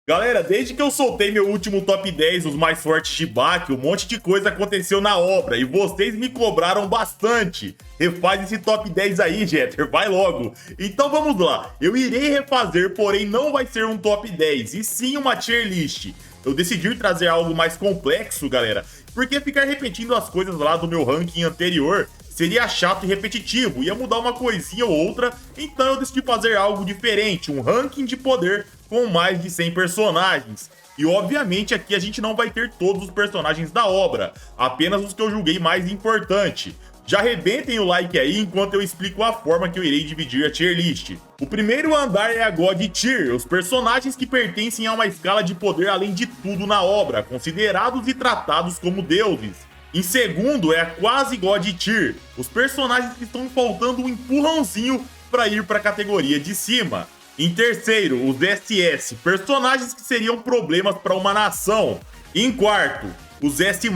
Galera, desde que eu soltei meu último top 10, os mais fortes de Baki, um monte de coisa aconteceu na obra e vocês me cobraram bastante. Refaz esse top 10 aí, Jeter, vai logo. Então vamos lá, eu irei refazer, porém não vai ser um top 10, e sim uma tier list. Eu decidi trazer algo mais complexo, galera, porque ficar repetindo as coisas lá do meu ranking anterior seria chato e repetitivo, ia mudar uma coisinha ou outra, então eu decidi fazer algo diferente, um ranking de poder com mais de 100 personagens. E obviamente aqui a gente não vai ter todos os personagens da obra, apenas os que eu julguei mais importante. Já arrebentem o like aí enquanto eu explico a forma que eu irei dividir a tier list. O primeiro andar é a God Tier, os personagens que pertencem a uma escala de poder além de tudo na obra, considerados e tratados como deuses. Em segundo é a Quase God Tier, os personagens que estão faltando um empurrãozinho para ir para a categoria de cima. Em terceiro, os SS, personagens que seriam problemas para uma nação. Em quarto, os S+,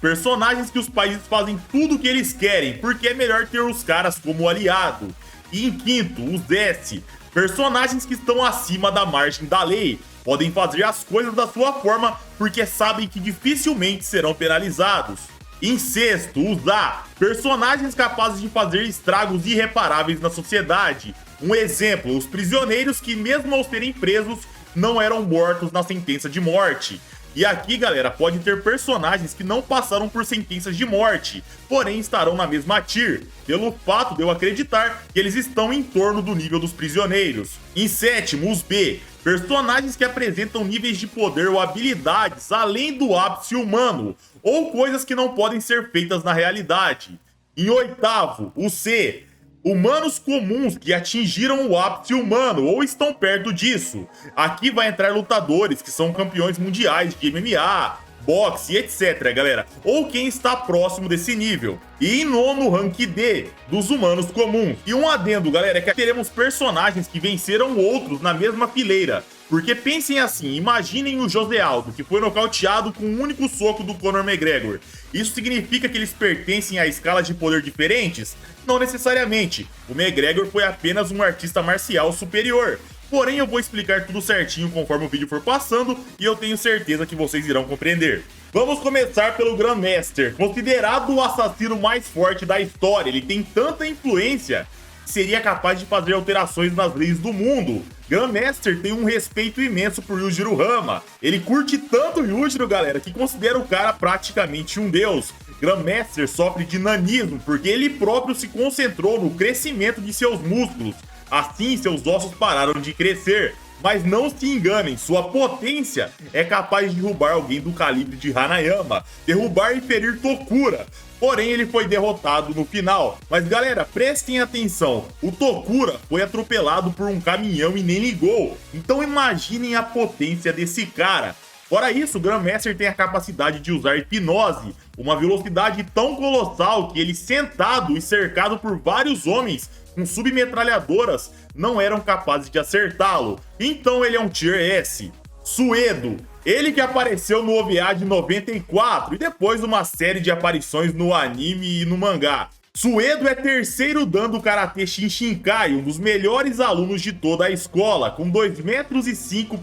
personagens que os países fazem tudo o que eles querem, porque é melhor ter os caras como aliado. E em quinto, os S, personagens que estão acima da margem da lei, podem fazer as coisas da sua forma porque sabem que dificilmente serão penalizados. Em sexto, os A, personagens capazes de fazer estragos irreparáveis na sociedade. Um exemplo, os prisioneiros que mesmo ao serem presos, não eram mortos na sentença de morte. E aqui, galera, pode ter personagens que não passaram por sentenças de morte, porém estarão na mesma tier, pelo fato de eu acreditar que eles estão em torno do nível dos prisioneiros. Em sétimo, os B, personagens que apresentam níveis de poder ou habilidades além do ápice humano, ou coisas que não podem ser feitas na realidade. Em oitavo, o C, humanos comuns que atingiram o ápice humano ou estão perto disso. Aqui vai entrar lutadores que são campeões mundiais de MMA, boxe, etc, galera, ou quem está próximo desse nível. E em nono, rank D, dos humanos comuns. E um adendo, galera, é que teremos personagens que venceram outros na mesma fileira. Porque pensem assim, imaginem o José Aldo, que foi nocauteado com um único soco do Conor McGregor. Isso significa que eles pertencem a escalas de poder diferentes? Não necessariamente. O McGregor foi apenas um artista marcial superior. Porém, eu vou explicar tudo certinho conforme o vídeo for passando e eu tenho certeza que vocês irão compreender. Vamos começar pelo Grandmaster, considerado o assassino mais forte da história. Ele tem tanta influência que seria capaz de fazer alterações nas leis do mundo. Grandmaster tem um respeito imenso por Yujiro Hama. Ele curte tanto o Yujiro, galera, que considera o cara praticamente um deus. Grandmaster sofre de nanismo porque ele próprio se concentrou no crescimento de seus músculos. Assim, seus ossos pararam de crescer. Mas não se enganem, sua potência é capaz de derrubar alguém do calibre de Hanayama, derrubar e ferir Tokura. Porém, ele foi derrotado no final. Mas galera, prestem atenção, o Tokura foi atropelado por um caminhão e nem ligou. Então imaginem a potência desse cara. Fora isso, o Grandmaster tem a capacidade de usar hipnose, uma velocidade tão colossal que ele, sentado e cercado por vários homens com submetralhadoras, não eram capazes de acertá-lo. Então ele é um tier S. Suedo, ele que apareceu no OVA de 94 e depois uma série de aparições no anime e no mangá. Suedo é terceiro dan do Karate Shinshinkai, um dos melhores alunos de toda a escola, com 2,5 metros,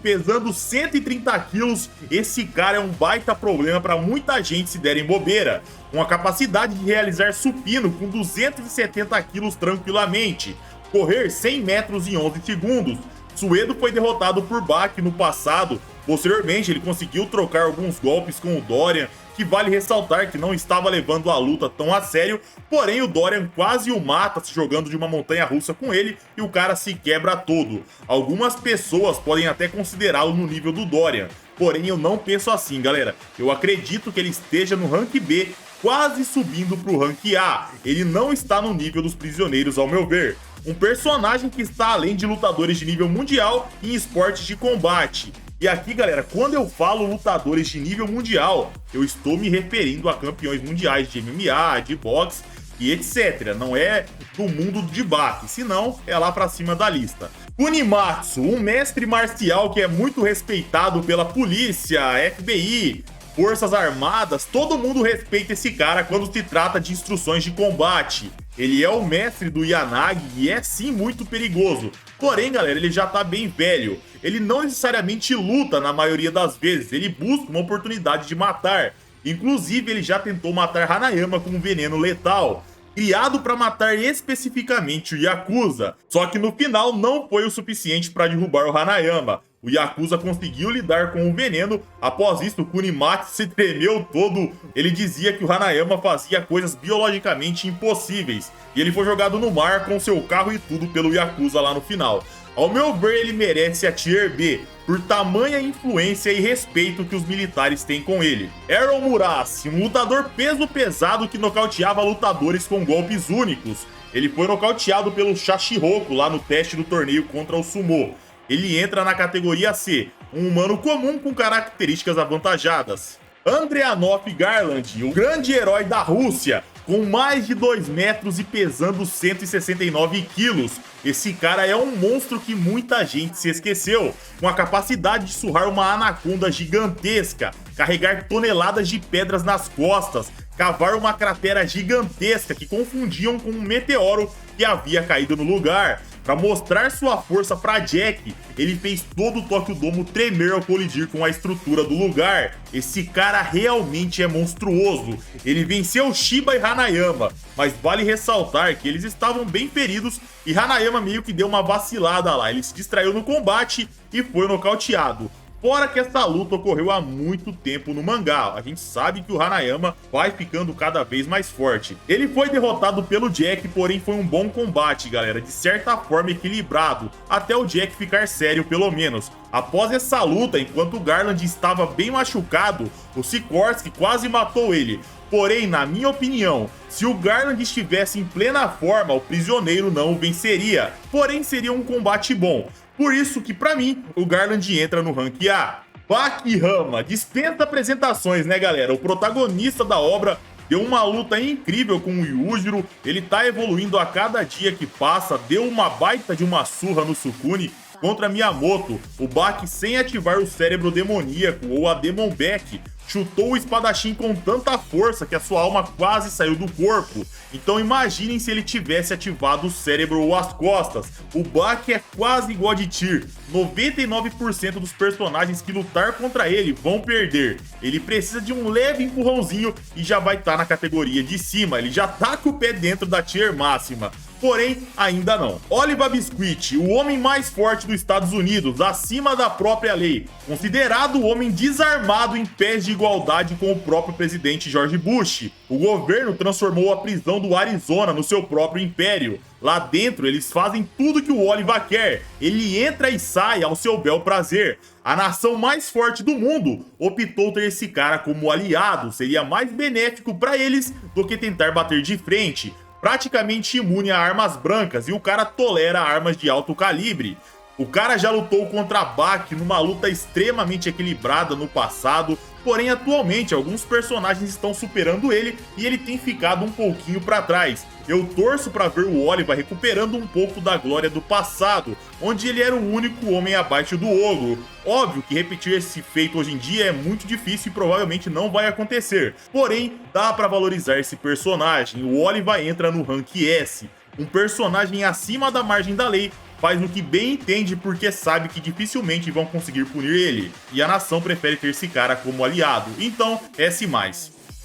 pesando 130 quilos, esse cara é um baita problema para muita gente se derem bobeira, com a capacidade de realizar supino com 270 quilos tranquilamente, correr 100 metros em 11 segundos. Suedo foi derrotado por Baki no passado, posteriormente ele conseguiu trocar alguns golpes com o Dorian, que vale ressaltar que não estava levando a luta tão a sério, porém o Dorian quase o mata se jogando de uma montanha russa com ele e o cara se quebra todo. Algumas pessoas podem até considerá-lo no nível do Dorian, porém eu não penso assim, galera. Eu acredito que ele esteja no rank B, quase subindo pro rank A. Ele não está no nível dos prisioneiros ao meu ver. Um personagem que está além de lutadores de nível mundial em esportes de combate. E aqui, galera, quando eu falo lutadores de nível mundial, eu estou me referindo a campeões mundiais de MMA, de boxe e etc. Não é do mundo de Baki, senão é lá pra cima da lista. Kunimatsu, um mestre marcial que é muito respeitado pela polícia, FBI, Forças Armadas, todo mundo respeita esse cara quando se trata de instruções de combate. Ele é o mestre do Yanagi e é sim muito perigoso. Porém, galera, ele já tá bem velho. Ele não necessariamente luta na maioria das vezes, ele busca uma oportunidade de matar. Inclusive, ele já tentou matar Hanayama com um veneno letal, criado para matar especificamente o Yakuza. Só que no final não foi o suficiente para derrubar o Hanayama. O Yakuza conseguiu lidar com o veneno. Após isso, o Kunimatsu se tremeu todo. Ele dizia que o Hanayama fazia coisas biologicamente impossíveis. E ele foi jogado no mar com seu carro e tudo pelo Yakuza lá no final. Ao meu ver, ele merece a Tier B, por tamanha influência e respeito que os militares têm com ele. Aaron Murasi, um lutador peso pesado que nocauteava lutadores com golpes únicos. Ele foi nocauteado pelo Shashiroku lá no teste do torneio contra o Sumo. Ele entra na categoria C, um humano comum com características avantajadas. Andrianov Garland, o grande herói da Rússia, com mais de 2 metros e pesando 169 quilos. Esse cara é um monstro que muita gente se esqueceu, com a capacidade de surrar uma anaconda gigantesca, carregar toneladas de pedras nas costas, cavar uma cratera gigantesca que confundiam com um meteoro que havia caído no lugar. Para mostrar sua força para Jack, ele fez todo o Tokyo Dome tremer ao colidir com a estrutura do lugar. Esse cara realmente é monstruoso. Ele venceu Shiba e Hanayama, mas vale ressaltar que eles estavam bem feridos e Hanayama meio que deu uma vacilada lá. Ele se distraiu no combate e foi nocauteado. Fora que essa luta ocorreu há muito tempo no mangá, a gente sabe que o Hanayama vai ficando cada vez mais forte. Ele foi derrotado pelo Jack, porém foi um bom combate, galera, de certa forma equilibrado, até o Jack ficar sério pelo menos. Após essa luta, enquanto o Garland estava bem machucado, o Sikorsky quase matou ele. Porém, na minha opinião, se o Garland estivesse em plena forma, o prisioneiro não o venceria. Porém, seria um combate bom. Por isso que, pra mim, o Garland entra no rank A. Baki Hama, dispensa apresentações, né, galera? O protagonista da obra deu uma luta incrível com o Yujiro. Ele tá evoluindo a cada dia que passa, deu uma baita de uma surra no Sukune contra Miyamoto. O Baki, sem ativar o cérebro demoníaco ou a Demon Back, chutou o espadachim com tanta força que a sua alma quase saiu do corpo. Então imaginem se ele tivesse ativado o cérebro ou as costas. O Baki é quase igual a de Tyr. 99% dos personagens que lutar contra ele vão perder. Ele precisa de um leve empurrãozinho e já vai estar na categoria de cima. Ele já tá com o pé dentro da Tier máxima. Porém, ainda não. Oliver Biscuit, o homem mais forte dos Estados Unidos, acima da própria lei, considerado o homem desarmado em pés de igualdade com o próprio presidente George Bush. O governo transformou a prisão do Arizona no seu próprio império. Lá dentro, eles fazem tudo que o Oliver quer. Ele entra e sai ao seu bel prazer. A nação mais forte do mundo optou ter esse cara como aliado. Seria mais benéfico para eles do que tentar bater de frente. Praticamente imune a armas brancas e o cara tolera armas de alto calibre. O cara já lutou contra Baki numa luta extremamente equilibrada no passado, porém atualmente alguns personagens estão superando ele e ele tem ficado um pouquinho para trás. Eu torço para ver o Oliver recuperando um pouco da glória do passado, onde ele era o único homem abaixo do ogro. Óbvio que repetir esse feito hoje em dia é muito difícil e provavelmente não vai acontecer, porém dá para valorizar esse personagem. O Oliver entra no rank S, um personagem acima da margem da lei, faz o que bem entende porque sabe que dificilmente vão conseguir punir ele, e a nação prefere ter esse cara como aliado, então S+.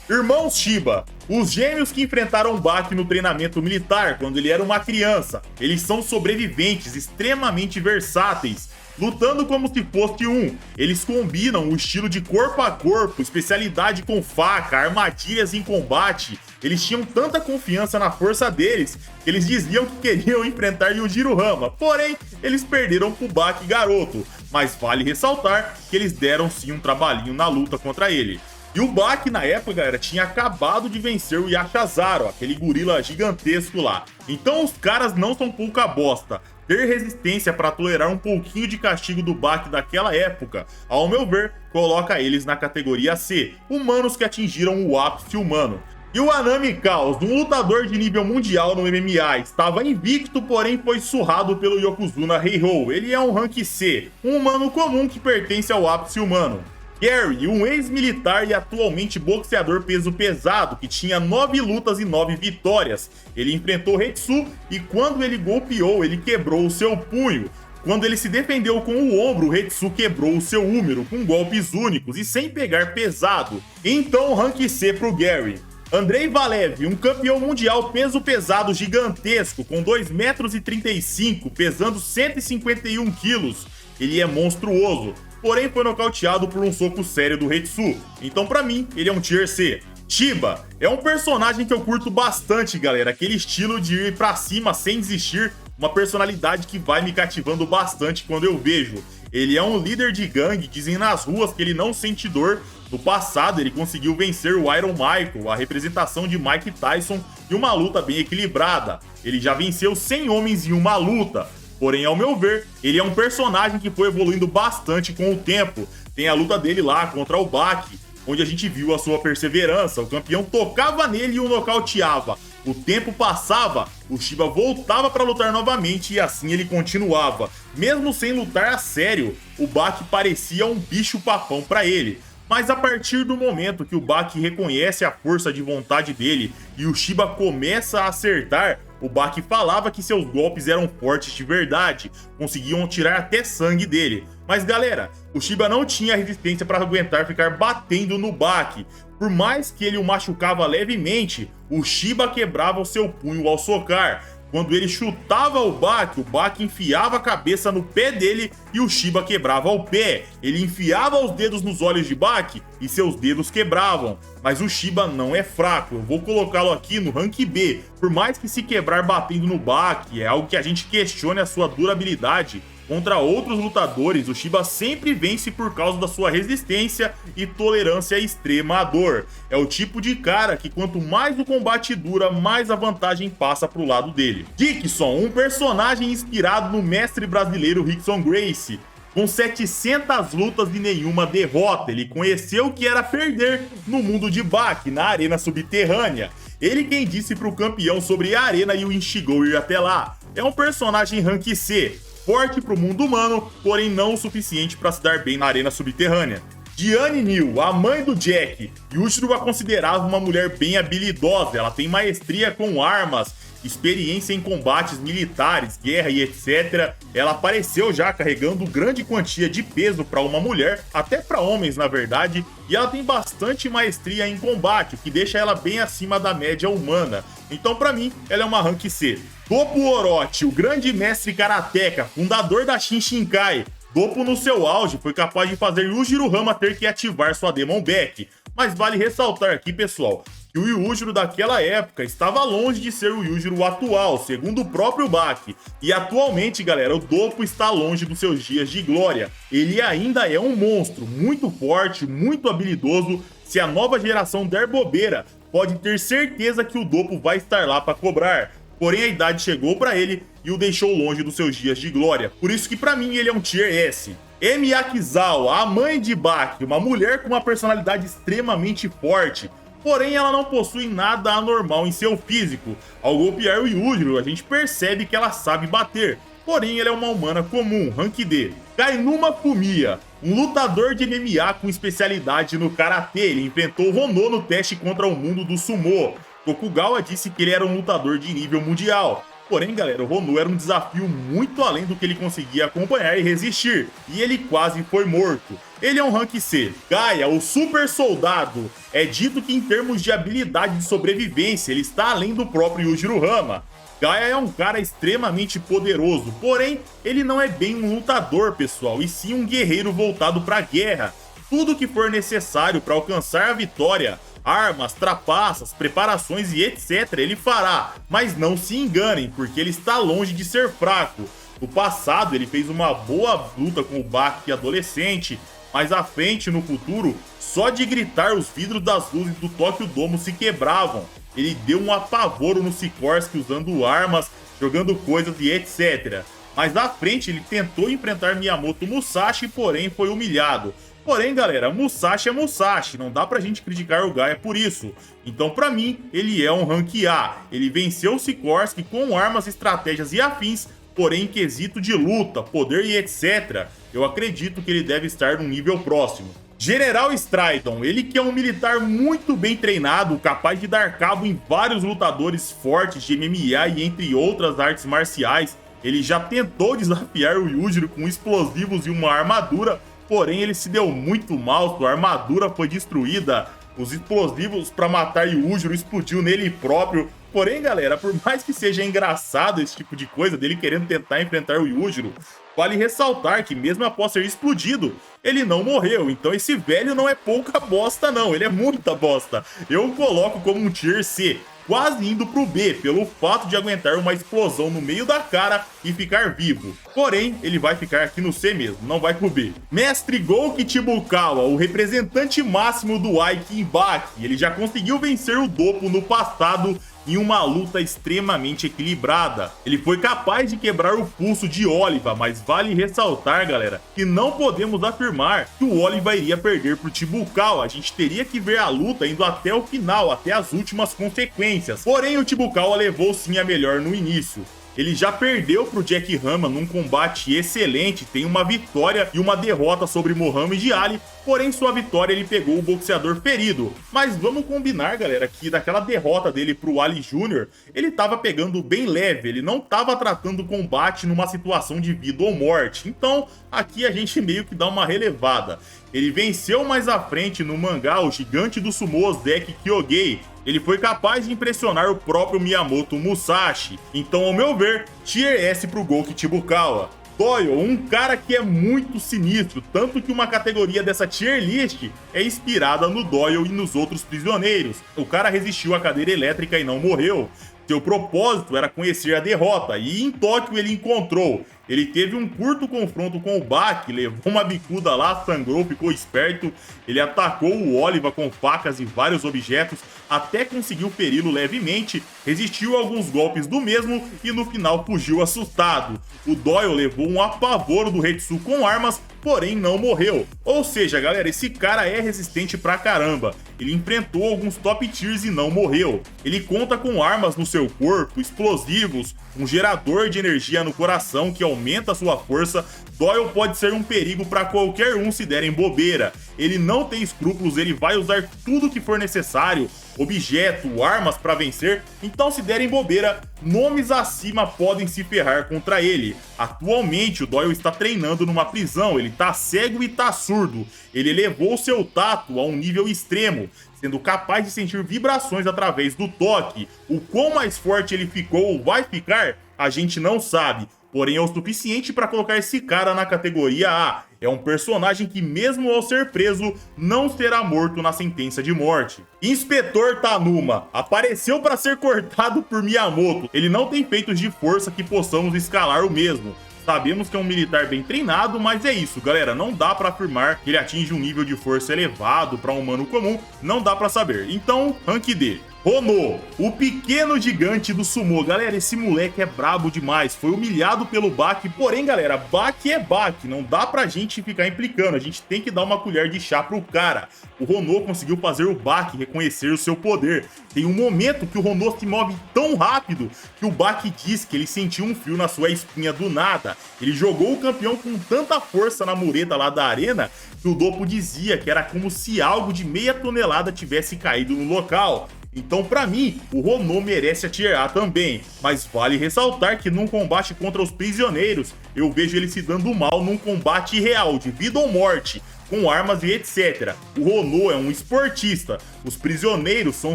Irmãos Shiba, os gêmeos que enfrentaram Baki no treinamento militar quando ele era uma criança. Eles são sobreviventes extremamente versáteis, lutando como se fosse um. Eles combinam o estilo de corpo a corpo, especialidade com faca, armadilhas em combate. Eles tinham tanta confiança na força deles que eles diziam que queriam enfrentar Yujiro Hama, porém eles perderam pro Baki garoto. Mas vale ressaltar que eles deram sim um trabalhinho na luta contra ele. E o Baki, na época, galera, tinha acabado de vencer o Yashazaro, aquele gorila gigantesco lá. Então os caras não são pouca bosta. Ter resistência para tolerar um pouquinho de castigo do Baki daquela época, ao meu ver, coloca eles na categoria C, humanos que atingiram o ápice humano. E o Anami Chaos, um lutador de nível mundial no MMA, estava invicto, porém foi surrado pelo Yokozuna Heiho. Ele é um rank C, um humano comum que pertence ao ápice humano. Gary, um ex-militar e atualmente boxeador peso pesado, que tinha 9 lutas e 9 vitórias. Ele enfrentou Hetsu e quando ele golpeou, ele quebrou o seu punho. Quando ele se defendeu com o ombro, o Hetsu quebrou o seu húmero com golpes únicos e sem pegar pesado. Então, rank C pro Gary. Andrei Valev, um campeão mundial peso pesado gigantesco, com 2,35 m, pesando 151 kg. Ele é monstruoso, porém foi nocauteado por um soco sério do Hetsu. Então pra mim, ele é um Tier C. Chiba é um personagem que eu curto bastante, galera. Aquele estilo de ir pra cima sem desistir, uma personalidade que vai me cativando bastante quando eu vejo. Ele é um líder de gangue, dizem nas ruas que ele não sente dor. No passado, ele conseguiu vencer o Iron Michael, a representação de Mike Tyson, em uma luta bem equilibrada. Ele já venceu 100 homens em uma luta. Porém, ao meu ver, ele é um personagem que foi evoluindo bastante com o tempo. Tem a luta dele lá contra o Baki, onde a gente viu a sua perseverança. O campeão tocava nele e o nocauteava. O tempo passava, o Chiba voltava para lutar novamente e assim ele continuava. Mesmo sem lutar a sério, o Baki parecia um bicho papão para ele. Mas a partir do momento que o Baki reconhece a força de vontade dele e o Chiba começa a acertar, o Baki falava que seus golpes eram fortes de verdade, conseguiam tirar até sangue dele. Mas galera, o Chiba não tinha resistência para aguentar ficar batendo no Baki. Por mais que ele o machucava levemente, o Chiba quebrava o seu punho ao socar. Quando ele chutava o Baki enfiava a cabeça no pé dele e o Chiba quebrava o pé. Ele enfiava os dedos nos olhos de Baki e seus dedos quebravam. Mas o Chiba não é fraco, eu vou colocá-lo aqui no rank B. Por mais que se quebrar batendo no Baki é algo que a gente questione a sua durabilidade, contra outros lutadores, o Chiba sempre vence por causa da sua resistência e tolerância extrema à dor. É o tipo de cara que quanto mais o combate dura, mais a vantagem passa pro lado dele. Rickson, um personagem inspirado no mestre brasileiro Rickson Gracie. Com 700 lutas e nenhuma derrota, ele conheceu o que era perder no mundo de Baki, na arena subterrânea. Ele quem disse pro campeão sobre a arena e o instigou a ir até lá. É um personagem rank C, forte pro mundo humano, porém não o suficiente para se dar bem na arena subterrânea. Diane Neal, a mãe do Jack, Yujiro a considerava uma mulher bem habilidosa, ela tem maestria com armas, experiência em combates militares, guerra e etc. Ela apareceu já carregando grande quantia de peso para uma mulher, até para homens na verdade, e ela tem bastante maestria em combate, o que deixa ela bem acima da média humana. Então para mim, ela é uma rank C. Doppo Orochi, o grande mestre karateka, fundador da Shinshinkai. Doppo no seu auge foi capaz de fazer Yujiro Hama ter que ativar sua Demon Back. Mas vale ressaltar aqui, pessoal, que o Yujiro daquela época estava longe de ser o Yujiro atual, segundo o próprio Baki. E atualmente, galera, o Doppo está longe dos seus dias de glória. Ele ainda é um monstro, muito forte, muito habilidoso. Se a nova geração der bobeira, pode ter certeza que o Doppo vai estar lá para cobrar. Porém, a idade chegou para ele e o deixou longe dos seus dias de glória. Por isso que para mim ele é um Tier S. Emi Yakizawa, a mãe de Baki, uma mulher com uma personalidade extremamente forte. Porém, ela não possui nada anormal em seu físico. Ao golpear o Yujiro, a gente percebe que ela sabe bater. Porém, ela é uma humana comum, rank D. Kainuma Fumiya, um lutador de MMA com especialidade no Karatê. Ele enfrentou Rono no teste contra o mundo do Sumo. Tokugawa disse que ele era um lutador de nível mundial. Porém, galera, o Rono era um desafio muito além do que ele conseguia acompanhar e resistir. E ele quase foi morto. Ele é um rank C. Gaia, o super soldado. É dito que em termos de habilidade de sobrevivência, ele está além do próprio Yujiro Hama. Gaia é um cara extremamente poderoso, porém, ele não é bem um lutador, pessoal, e sim um guerreiro voltado para a guerra. Tudo que for necessário para alcançar a vitória, armas, trapaças, preparações e etc. ele fará, mas não se enganem, porque ele está longe de ser fraco. No passado ele fez uma boa luta com o Baki adolescente, mas à frente no futuro, só de gritar os vidros das luzes do Tokyo Dome se quebravam. Ele deu um apavoro no Sikorsky usando armas, jogando coisas e etc. Mas à frente ele tentou enfrentar Miyamoto Musashi, porém foi humilhado. Porém, galera, Musashi é Musashi, não dá pra gente criticar o Gaia por isso. Então, pra mim, ele é um rank A. Ele venceu o Sikorsky com armas, estratégias e afins, porém em quesito de luta, poder e etc. Eu acredito que ele deve estar num nível próximo. General Stridon, ele que é um militar muito bem treinado, capaz de dar cabo em vários lutadores fortes de MMA e entre outras artes marciais. Ele já tentou desafiar o Yujiro com explosivos e uma armadura, porém ele se deu muito mal, sua armadura foi destruída. Os explosivos para matar Yujiro explodiu nele próprio. Porém, galera, por mais que seja engraçado esse tipo de coisa dele querendo tentar enfrentar o Yujiro, vale ressaltar que mesmo após ser explodido, ele não morreu. Então esse velho não é pouca bosta não, ele é muita bosta. Eu o coloco como um tier C, quase indo pro B, pelo fato de aguentar uma explosão no meio da cara e ficar vivo. Porém, ele vai ficar aqui no C mesmo, não vai pro B. Mestre Gouki Chibukawa, o representante máximo do Aikin Baki, ele já conseguiu vencer o Doppo no passado em uma luta extremamente equilibrada. Ele foi capaz de quebrar o pulso de Oliva, mas vale ressaltar, galera, que não podemos afirmar que o Oliva iria perder pro Chibukawa. A gente teria que ver a luta indo até o final, até as últimas consequências. Porém, o Chibukawa levou sim a melhor no início. Ele já perdeu pro Jack Rama num combate excelente, tem uma vitória e uma derrota sobre Muhammad Ali, porém sua vitória ele pegou o boxeador ferido. Mas vamos combinar, galera, que daquela derrota dele pro Ali Jr., ele tava pegando bem leve, ele não tava tratando o combate numa situação de vida ou morte. Então, aqui a gente meio que dá uma relevada. Ele venceu mais à frente no mangá o gigante do sumô Zeki Kyogei. Ele foi capaz de impressionar o próprio Miyamoto Musashi. Então, ao meu ver, tier S pro Gouki Chibukawa. Doyle, um cara que é muito sinistro, tanto que uma categoria dessa tier list é inspirada no Doyle e nos outros prisioneiros. O cara resistiu à cadeira elétrica e não morreu. Seu propósito era conhecer a derrota, e em Tóquio ele encontrou. Ele teve um curto confronto com o Baki, levou uma bicuda lá, sangrou, ficou esperto. Ele atacou o Oliva com facas e vários objetos, até conseguiu feri-lo levemente, resistiu a alguns golpes do mesmo e no final fugiu assustado. O Doyle levou um apavoro do Hetsu com armas, porém não morreu. Ou seja, galera, esse cara é resistente pra caramba. Ele enfrentou alguns top tiers e não morreu. Ele conta com armas no seu corpo, explosivos, um gerador de energia no coração que aumenta sua força. Doyle pode ser um perigo para qualquer um se derem bobeira. Ele não tem escrúpulos, ele vai usar tudo que for necessário, objeto, armas para vencer. Então, se derem bobeira, nomes acima podem se ferrar contra ele. Atualmente, o Doyle está treinando numa prisão, ele tá cego e tá surdo. Ele elevou seu tato a um nível extremo, sendo capaz de sentir vibrações através do toque. O quão mais forte ele ficou ou vai ficar, a gente não sabe. Porém, é o suficiente para colocar esse cara na categoria A. É um personagem que, mesmo ao ser preso, não será morto na sentença de morte. Inspetor Tanuma apareceu para ser cortado por Miyamoto. Ele não tem feitos de força que possamos escalar o mesmo. Sabemos que é um militar bem treinado, mas é isso, galera. Não dá pra afirmar que ele atinge um nível de força elevado para um humano comum. Não dá pra saber. Então, rank D. Hono, o pequeno gigante do sumô. Galera, esse moleque é brabo demais. Foi humilhado pelo Baki. Porém, galera, Baki é Baki. Não dá pra gente ficar implicando. A gente tem que dar uma colher de chá pro cara. O Hono conseguiu fazer o Baki reconhecer o seu poder. Tem um momento que o Hono se move tão rápido que o Baki diz que ele sentiu um fio na sua espinha do nada. Ele jogou o campeão com tanta força na mureta lá da arena que o Doppo dizia que era como se algo de meia tonelada tivesse caído no local. Então, pra mim, o Hono merece a tier A também, mas vale ressaltar que num combate contra os prisioneiros, eu vejo ele se dando mal num combate real, de vida ou morte, com armas e etc. O Hono é um esportista, os prisioneiros são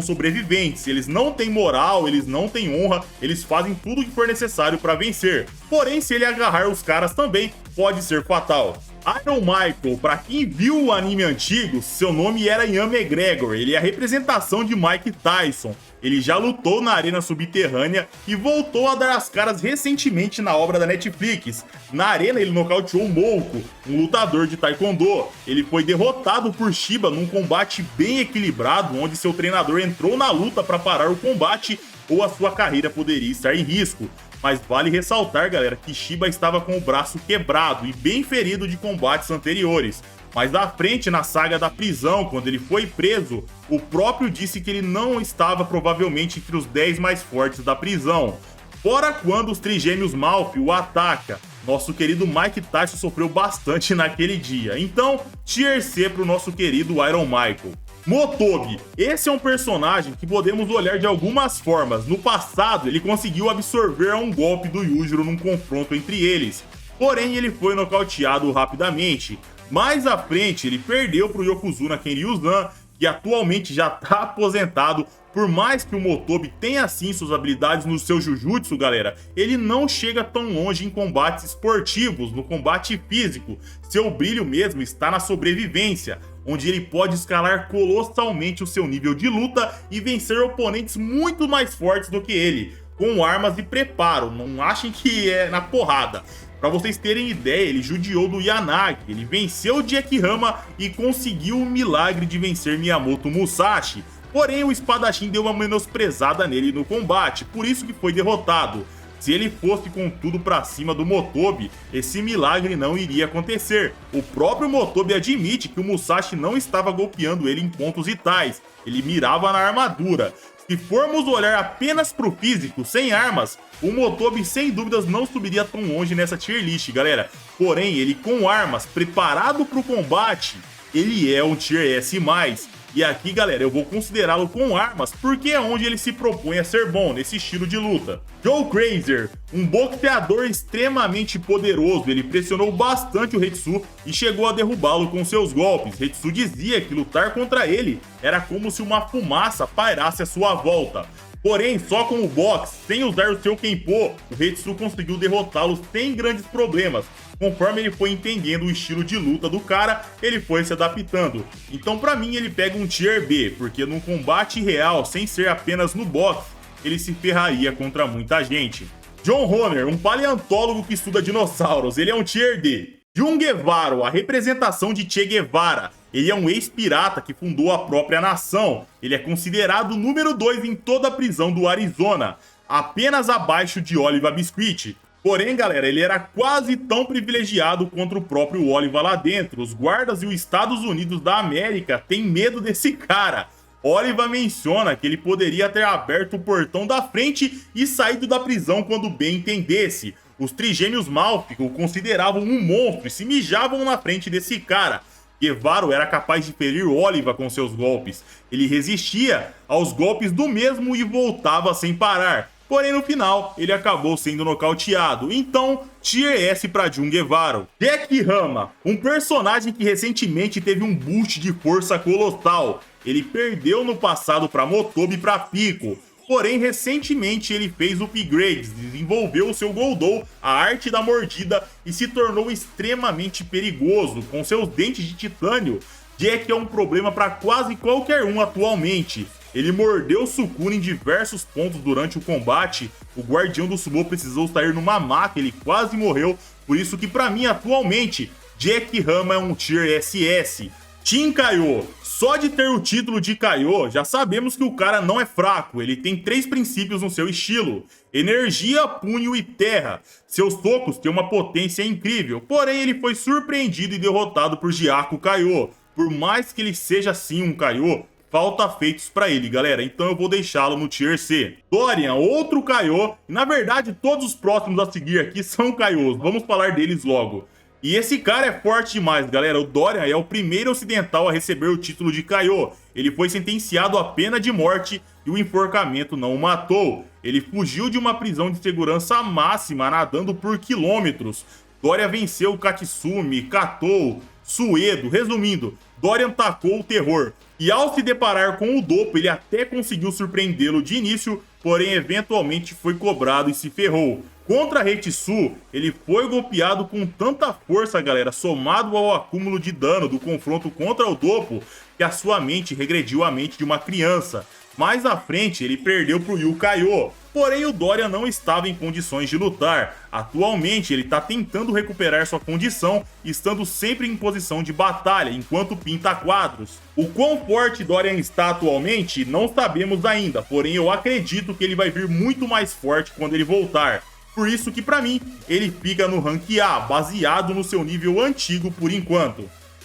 sobreviventes, eles não têm moral, eles não têm honra, eles fazem tudo o que for necessário pra vencer. Porém, se ele agarrar os caras também, pode ser fatal. Iron Michael, pra quem viu o anime antigo, seu nome era Ian McGregor, ele é a representação de Mike Tyson. Ele já lutou na arena subterrânea e voltou a dar as caras recentemente na obra da Netflix. Na arena ele nocauteou Mouko, um lutador de taekwondo. Ele foi derrotado por Shiba num combate bem equilibrado, onde seu treinador entrou na luta para parar o combate ou a sua carreira poderia estar em risco. Mas vale ressaltar, galera, que Shiba estava com o braço quebrado e bem ferido de combates anteriores. Mais à frente, na saga da prisão, quando ele foi preso, o próprio disse que ele não estava provavelmente entre os 10 mais fortes da prisão. Fora quando os trigêmeos Malfi o ataca. nosso querido Mike Tyson sofreu bastante naquele dia. Então, Tier C pro nosso querido Iron Michael. Motobi, esse é um personagem que podemos olhar de algumas formas. No passado, ele conseguiu absorver um golpe do Yujiro num confronto entre eles, porém ele foi nocauteado rapidamente. Mais à frente, ele perdeu para o Yokozuna Kenryuzan, que atualmente já está aposentado. Por mais que o Motobi tenha sim suas habilidades no seu Jujutsu, galera, ele não chega tão longe em combates esportivos, no combate físico. Seu brilho mesmo está na sobrevivência, onde ele pode escalar colossalmente o seu nível de luta e vencer oponentes muito mais fortes do que ele, com armas e preparo. Não achem que é na porrada. Pra vocês terem ideia, ele judiou do Yanagi, ele venceu o Jack Hama e conseguiu o milagre de vencer Miyamoto Musashi. Porém, o espadachim deu uma menosprezada nele no combate, por isso que foi derrotado. Se ele fosse com tudo pra cima do Motobi, esse milagre não iria acontecer. O próprio Motobi admite que o Musashi não estava golpeando ele em pontos vitais, ele mirava na armadura. Se formos olhar apenas pro físico, sem armas, o Motobi sem dúvidas não subiria tão longe nessa tier list, galera. Porém, ele com armas, preparado pro combate, ele é um tier S+. E aqui, galera, eu vou considerá-lo com armas porque é onde ele se propõe a ser bom, nesse estilo de luta. Joe Crazer, um boxeador extremamente poderoso, ele pressionou bastante o Hetsu e chegou a derrubá-lo com seus golpes. Hetsu dizia que lutar contra ele era como se uma fumaça pairasse à sua volta. Porém, só com o boxe, sem usar o seu Kenpo, o Hetsu conseguiu derrotá-lo sem grandes problemas. Conforme ele foi entendendo o estilo de luta do cara, ele foi se adaptando. Então pra mim ele pega um tier B, porque num combate real, sem ser apenas no boxe, ele se ferraria contra muita gente. John Honor, um paleontólogo que estuda dinossauros, ele é um tier D. Jun Guevara, a representação de Che Guevara. Ele é um ex-pirata que fundou a própria nação. Ele é considerado o número 2 em toda a prisão do Arizona, apenas abaixo de Oliver Biscuit. Porém, galera, ele era quase tão privilegiado contra o próprio Oliver lá dentro. Os guardas e os Estados Unidos da América têm medo desse cara. Oliver menciona que ele poderia ter aberto o portão da frente e saído da prisão quando bem entendesse. Os trigêmeos Malfi o consideravam um monstro e se mijavam na frente desse cara. Guevara era capaz de ferir Oliver com seus golpes. Ele resistia aos golpes do mesmo e voltava sem parar. Porém, no final, ele acabou sendo nocauteado. Então, tier S pra Jun Guevara. Jack Hama, um personagem que recentemente teve um boost de força colossal. Ele perdeu no passado pra Motobi e pra Pico. Porém, recentemente ele fez upgrades, desenvolveu o seu Goldou, a arte da mordida, e se tornou extremamente perigoso. Com seus dentes de titânio, Jack é um problema para quase qualquer um atualmente. Ele mordeu Sukuna em diversos pontos durante o combate, o guardião do Sumo precisou sair numa maca, ele quase morreu, por isso que pra mim atualmente, Jack Hama é um tier SS. Team Kaiô, só de ter o título de Kaiô, já sabemos que o cara não é fraco, ele tem 3 princípios no seu estilo: energia, punho e terra. Seus socos têm uma potência incrível, porém ele foi surpreendido e derrotado por Gyakko Kaiô. Por mais que ele seja sim um Kaiô, falta feitos pra ele, galera, então eu vou deixá-lo no tier C. Dorian, outro Kaiô, e na verdade todos os próximos a seguir aqui são Kaiôs, vamos falar deles logo. E esse cara é forte demais, galera. O Dorian é o primeiro ocidental a receber o título de Kaiô. Ele foi sentenciado à pena de morte e o enforcamento não o matou. Ele fugiu de uma prisão de segurança máxima nadando por quilômetros. Dorian venceu Katsumi, Katou, Suedo. Resumindo, Dorian tacou o terror. E ao se deparar com o Doppo, ele até conseguiu surpreendê-lo de início, porém eventualmente foi cobrado e se ferrou. Contra Hetsu, ele foi golpeado com tanta força, galera, somado ao acúmulo de dano do confronto contra o Doppo, que a sua mente regrediu à mente de uma criança. Mais à frente, ele perdeu para o Yu Kaiô, porém o Dorian não estava em condições de lutar. Atualmente, ele está tentando recuperar sua condição, estando sempre em posição de batalha, enquanto pinta quadros. O quão forte Dorian está atualmente, não sabemos ainda, porém eu acredito que ele vai vir muito mais forte quando ele voltar. Por isso que pra mim, ele fica no rank A, baseado no seu nível antigo por enquanto.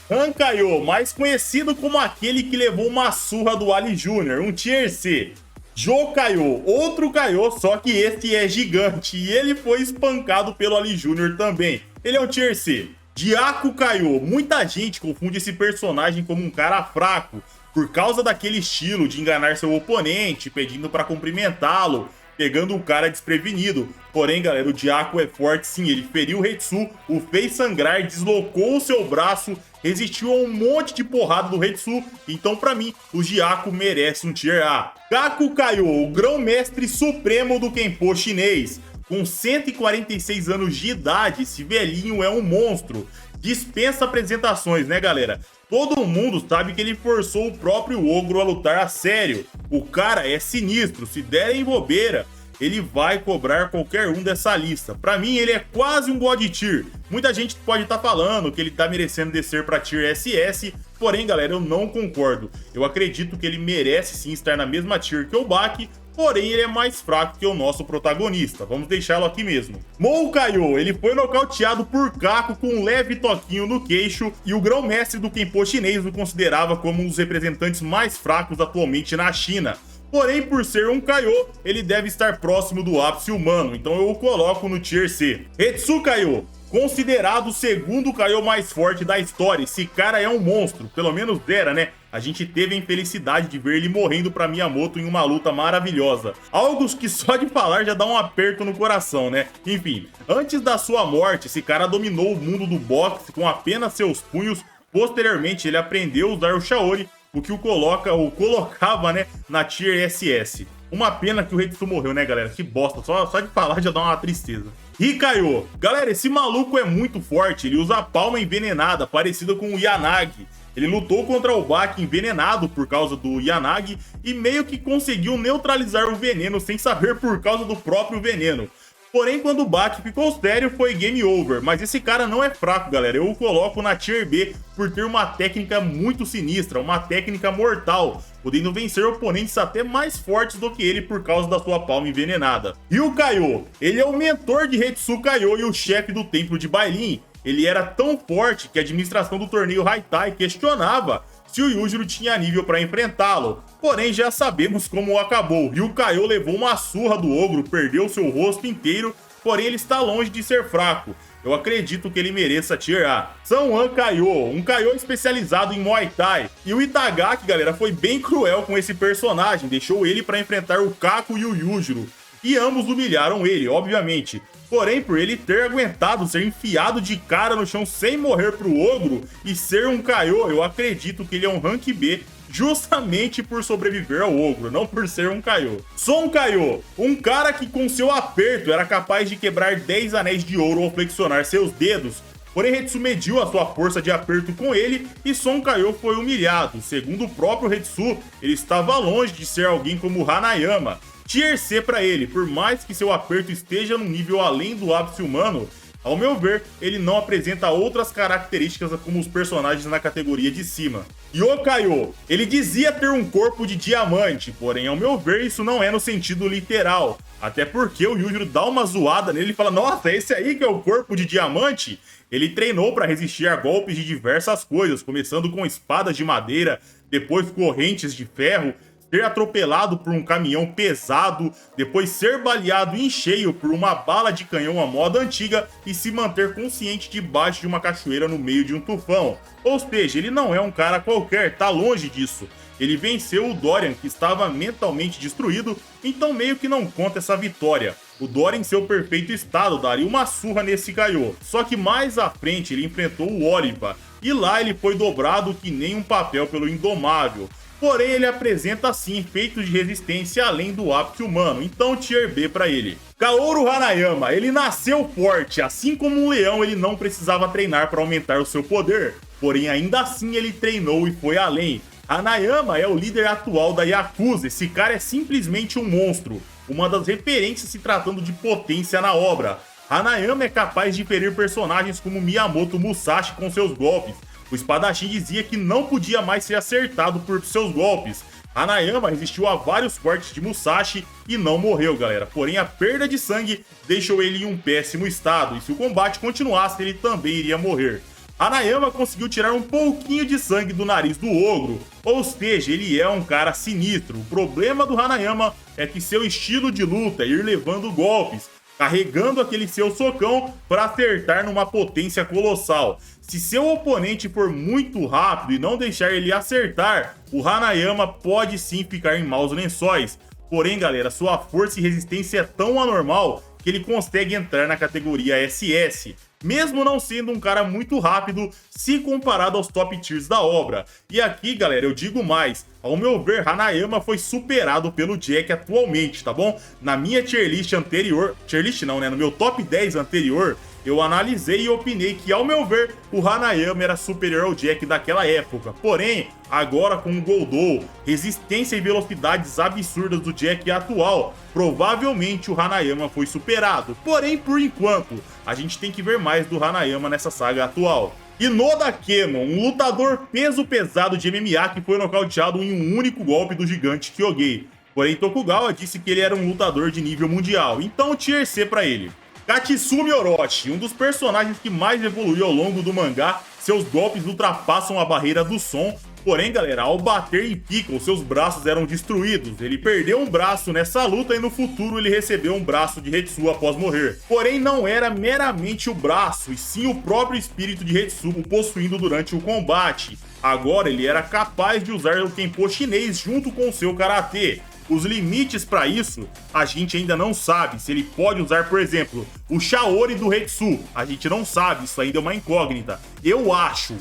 Hankaiô, mais conhecido como aquele que levou uma surra do Ali Jr., um tier C. Jo Kaiô, outro Kaiô, só que esse é gigante e ele foi espancado pelo Ali Júnior também. Ele é um Tier C. Dyaco Kaiô, muita gente confunde esse personagem como um cara fraco, por causa daquele estilo de enganar seu oponente, pedindo pra cumprimentá-lo, pegando o cara desprevenido. Porém, galera, o Dyaco é forte sim, ele feriu o Hetsu, o fez sangrar, deslocou o seu braço, resistiu a um monte de porrada do Hetsu, então pra mim, o Dyaco merece um Tier A. Kaku Kaiô, o grão-mestre supremo do Kenpo chinês. Com 146 anos de idade, esse velhinho é um monstro. Dispensa apresentações, né, galera? Todo mundo sabe que ele forçou o próprio ogro a lutar a sério. O cara é sinistro, se derem bobeira, ele vai cobrar qualquer um dessa lista. Pra mim, ele é quase um God Tier. Muita gente pode estar falando que ele tá merecendo descer pra Tier SS, porém, galera, eu não concordo. Eu acredito que ele merece sim estar na mesma Tier que o Baki, porém ele é mais fraco que o nosso protagonista. Vamos deixá-lo aqui mesmo. Mou Kaiô, ele foi nocauteado por Kaku com um leve toquinho no queixo e o grão-mestre do Kenpo chinês o considerava como um dos representantes mais fracos atualmente na China. Porém, por ser um Kaiô, ele deve estar próximo do ápice humano, então eu o coloco no Tier C. Hetsu Kaiô, considerado o segundo Kaiô mais forte da história. Esse cara é um monstro, pelo menos era, né? A gente teve a infelicidade de ver ele morrendo pra Miyamoto em uma luta maravilhosa. Algo que só de falar já dá um aperto no coração, né? Enfim, antes da sua morte, esse cara dominou o mundo do boxe com apenas seus punhos. Posteriormente, ele aprendeu a usar o Shaori, o que o colocava, né, na Tier SS. Uma pena que o Hetsu morreu, né, galera? Que bosta, só de falar já dá uma tristeza. Hikaiô, galera, esse maluco é muito forte, ele usa a palma envenenada, parecida com o Yanagi. Ele lutou contra o Baki envenenado por causa do Yanagi e meio que conseguiu neutralizar o veneno sem saber por causa do próprio veneno. Porém, quando o Baki ficou sério, foi game over. Mas esse cara não é fraco, galera. Eu o coloco na Tier B por ter uma técnica muito sinistra, uma técnica mortal, podendo vencer oponentes até mais fortes do que ele por causa da sua palma envenenada. E o Kaiô, ele é o mentor de Hetsu Kaiô e o chefe do templo de Bailin. Ele era tão forte que a administração do torneio Haitai questionava se o Yujiro tinha nível para enfrentá-lo. Porém, já sabemos como acabou. E o Kaiô levou uma surra do ogro, perdeu seu rosto inteiro, porém ele está longe de ser fraco. Eu acredito que ele mereça Tier A. Sanwan Kaiô, um Kaiô especializado em Muay Thai. E o Itagaki, galera, foi bem cruel com esse personagem, deixou ele para enfrentar o Kaku e o Yujiro. E ambos humilharam ele, obviamente. Porém, por ele ter aguentado ser enfiado de cara no chão sem morrer pro ogro e ser um Kaiô, eu acredito que ele é um Rank B justamente por sobreviver ao ogro, não por ser um Kaiô. Son Kaiô, um cara que com seu aperto era capaz de quebrar 10 anéis de ouro ao flexionar seus dedos. Porém, Hetsu mediu a sua força de aperto com ele e Son Kaiô foi humilhado. Segundo o próprio Hetsu, ele estava longe de ser alguém como Hanayama. Tier C pra ele, por mais que seu aperto esteja num nível além do ápice humano, ao meu ver, ele não apresenta outras características como os personagens na categoria de cima. E o Kaiô, ele dizia ter um corpo de diamante, porém ao meu ver isso não é no sentido literal. Até porque o Yujiro dá uma zoada nele e fala, nossa, esse aí que é o corpo de diamante? Ele treinou para resistir a golpes de diversas coisas, começando com espadas de madeira, depois correntes de ferro, ser atropelado por um caminhão pesado, depois ser baleado em cheio por uma bala de canhão à moda antiga e se manter consciente debaixo de uma cachoeira no meio de um tufão. Ou seja, ele não é um cara qualquer, tá longe disso. Ele venceu o Dorian, que estava mentalmente destruído, então meio que não conta essa vitória. O Dorian em seu perfeito estado daria uma surra nesse Kaiô. Só que mais à frente ele enfrentou o Oliva, e lá ele foi dobrado que nem um papel pelo Indomável. Porém, ele apresenta sim efeitos de resistência além do ápice humano, então Tier B pra ele. Kaoru Hanayama, ele nasceu forte, assim como um leão ele não precisava treinar para aumentar o seu poder, porém ainda assim ele treinou e foi além. Hanayama é o líder atual da Yakuza, esse cara é simplesmente um monstro, uma das referências se tratando de potência na obra. Hanayama é capaz de ferir personagens como Miyamoto Musashi com seus golpes. O espadachim dizia que não podia mais ser acertado por seus golpes. Hanayama resistiu a vários cortes de Musashi e não morreu, galera. Porém, a perda de sangue deixou ele em um péssimo estado, e se o combate continuasse, ele também iria morrer. Hanayama conseguiu tirar um pouquinho de sangue do nariz do ogro, ou seja, ele é um cara sinistro. O problema do Hanayama é que seu estilo de luta é ir levando golpes, carregando aquele seu socão para acertar numa potência colossal. Se seu oponente for muito rápido e não deixar ele acertar, o Hanayama pode sim ficar em maus lençóis. Porém, galera, sua força e resistência é tão anormal que ele consegue entrar na categoria SS, mesmo não sendo um cara muito rápido se comparado aos top tiers da obra. E aqui, galera, eu digo mais, ao meu ver, Hanayama foi superado pelo Jack atualmente, tá bom? Na minha tier list anterior, tier list não, né? No meu top 10 anterior, eu analisei e opinei que, ao meu ver, o Hanayama era superior ao Jack daquela época. Porém, agora com o Goldou, resistência e velocidades absurdas do Jack atual, provavelmente o Hanayama foi superado. Porém, por enquanto, a gente tem que ver mais do Hanayama nessa saga atual. E Noda Kenon, um lutador peso pesado de MMA que foi nocauteado em um único golpe do gigante Kyogei. Porém, Tokugawa disse que ele era um lutador de nível mundial, então tier C pra ele. Katsumi Orochi, um dos personagens que mais evoluiu ao longo do mangá, seus golpes ultrapassam a barreira do som, porém, galera, ao bater em Piccolo, seus braços eram destruídos. Ele perdeu um braço nessa luta e no futuro ele recebeu um braço de Hetsu após morrer. Porém, não era meramente o braço, e sim o próprio espírito de Hetsu o possuindo durante o combate. Agora ele era capaz de usar o Kenpo chinês junto com o seu Karatê. Os limites para isso, a gente ainda não sabe. Se ele pode usar, por exemplo, o Shaori do Hetsu, a gente não sabe, isso ainda é uma incógnita. Eu acho,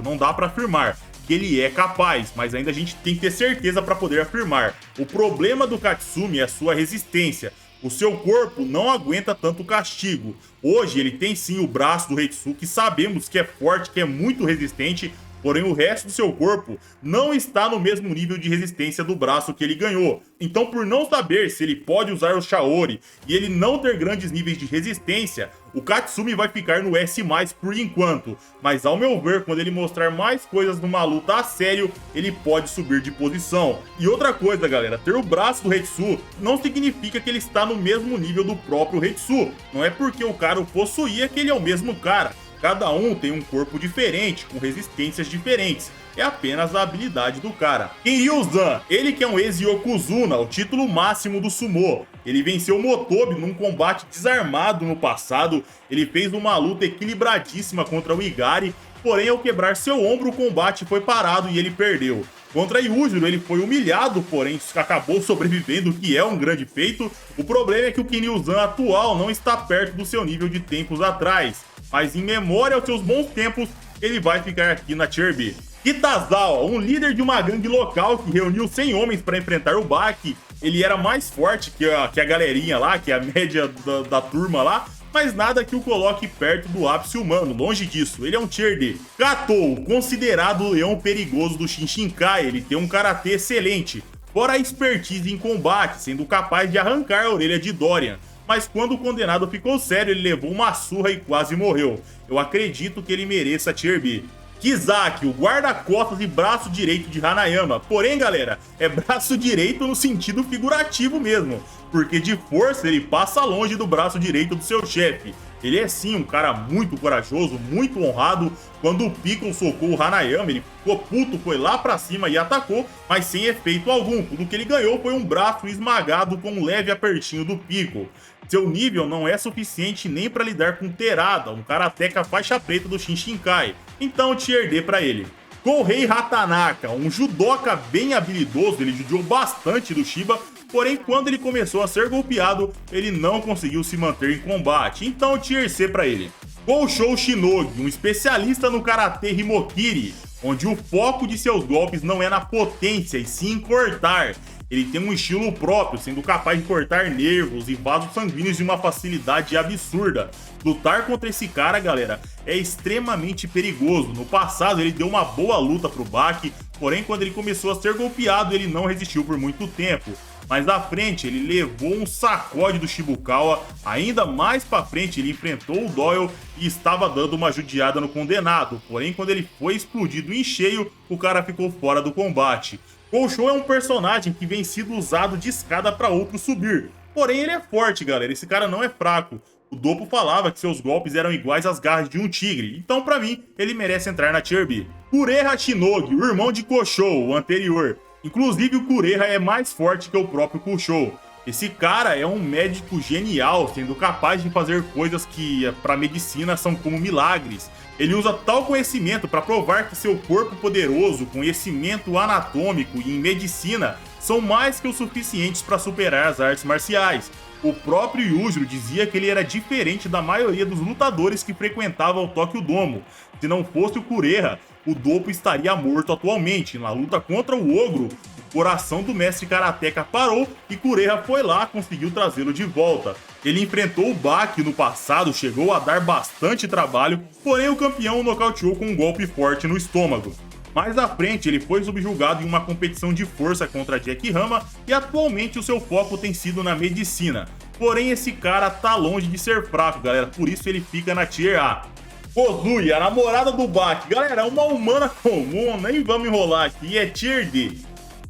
não dá para afirmar que ele é capaz, mas ainda a gente tem que ter certeza para poder afirmar. O problema do Katsumi é a sua resistência. O seu corpo não aguenta tanto castigo. Hoje ele tem sim o braço do Hetsu, que sabemos que é forte, que é muito resistente, porém o resto do seu corpo não está no mesmo nível de resistência do braço que ele ganhou. Então, por não saber se ele pode usar o Shaori e ele não ter grandes níveis de resistência, o Katsumi vai ficar no S+, por enquanto. Mas ao meu ver, quando ele mostrar mais coisas numa luta a sério, ele pode subir de posição. E outra coisa, galera, ter o braço do Hetsu não significa que ele está no mesmo nível do próprio Hetsu. Não é porque o cara o possuía que ele é o mesmo cara. Cada um tem um corpo diferente, com resistências diferentes. É apenas a habilidade do cara. Kiryu-san, ele que é um ex-Yokozuna, o título máximo do Sumo. Ele venceu o Motobi num combate desarmado no passado. Ele fez uma luta equilibradíssima contra o Igari, porém ao quebrar seu ombro o combate foi parado e ele perdeu. Contra Yujiro ele foi humilhado, porém acabou sobrevivendo, o que é um grande feito. O problema é que o Kiryu-san atual não está perto do seu nível de tempos atrás, mas em memória aos seus bons tempos, ele vai ficar aqui na Tier B. Kitazawa, um líder de uma gangue local que reuniu 100 homens para enfrentar o Baki. Ele era mais forte que a galerinha lá, que é a média da turma lá, mas nada que o coloque perto do ápice humano, longe disso, ele é um Tier D. Katou, considerado o leão perigoso do Shinshinkai, ele tem um karatê excelente, fora a expertise em combate, sendo capaz de arrancar a orelha de Dorian. Mas quando o condenado ficou sério, ele levou uma surra e quase morreu. Eu acredito que ele mereça Tier B. Kizaki, o guarda-costas e braço direito de Hanayama. Porém, galera, é braço direito no sentido figurativo mesmo, porque de força ele passa longe do braço direito do seu chefe. Ele é sim um cara muito corajoso, muito honrado. Quando o Piccolo socou o Hanayama, ele ficou puto, foi lá pra cima e atacou, mas sem efeito algum. Tudo que ele ganhou foi um braço esmagado com um leve apertinho do Piccolo. Seu nível não é suficiente nem para lidar com Terada, um karateca faixa preta do Shinshinkai. Então Tier D pra ele. Kohei Hatanaka, um judoca bem habilidoso, ele judiou bastante do Shiba, porém quando ele começou a ser golpeado, ele não conseguiu se manter em combate, então Tier C pra ele. Koushou Shinogi, um especialista no karatê Himokiri, onde o foco de seus golpes não é na potência e sim em cortar. Ele tem um estilo próprio, sendo capaz de cortar nervos e vasos sanguíneos de uma facilidade absurda. Lutar contra esse cara, galera, é extremamente perigoso. No passado ele deu uma boa luta pro Baki, porém quando ele começou a ser golpeado ele não resistiu por muito tempo. Mais à frente ele levou um sacode do Shibukawa, ainda mais pra frente ele enfrentou o Doyle e estava dando uma judiada no condenado, porém quando ele foi explodido em cheio, o cara ficou fora do combate. Koushou é um personagem que vem sido usado de escada para outro subir, porém ele é forte, galera, esse cara não é fraco. O Doppo falava que seus golpes eram iguais às garras de um tigre, então pra mim, ele merece entrar na Tier B. Kureha Shinogi, o irmão de Koshou, o anterior. Inclusive o Kureha é mais forte que o próprio Koshou. Esse cara é um médico genial, sendo capaz de fazer coisas que para medicina são como milagres. Ele usa tal conhecimento para provar que seu corpo poderoso, conhecimento anatômico e em medicina são mais que o suficientes para superar as artes marciais. O próprio Yujiro dizia que ele era diferente da maioria dos lutadores que frequentavam o Tokyo Dome. Se não fosse o Kureha, o Doppo estaria morto atualmente. Na luta contra o Ogro, o coração do mestre karateka parou e Kureha foi lá e conseguiu trazê-lo de volta. Ele enfrentou o Baki no passado, chegou a dar bastante trabalho, porém o campeão o nocauteou com um golpe forte no estômago. Mais à frente, ele foi subjugado em uma competição de força contra Jack Hama e atualmente o seu foco tem sido na medicina. Porém, esse cara tá longe de ser fraco, galera, por isso ele fica na Tier A. Kozuya, a namorada do Baki, galera, é uma humana comum, nem vamos enrolar aqui, é Tier D.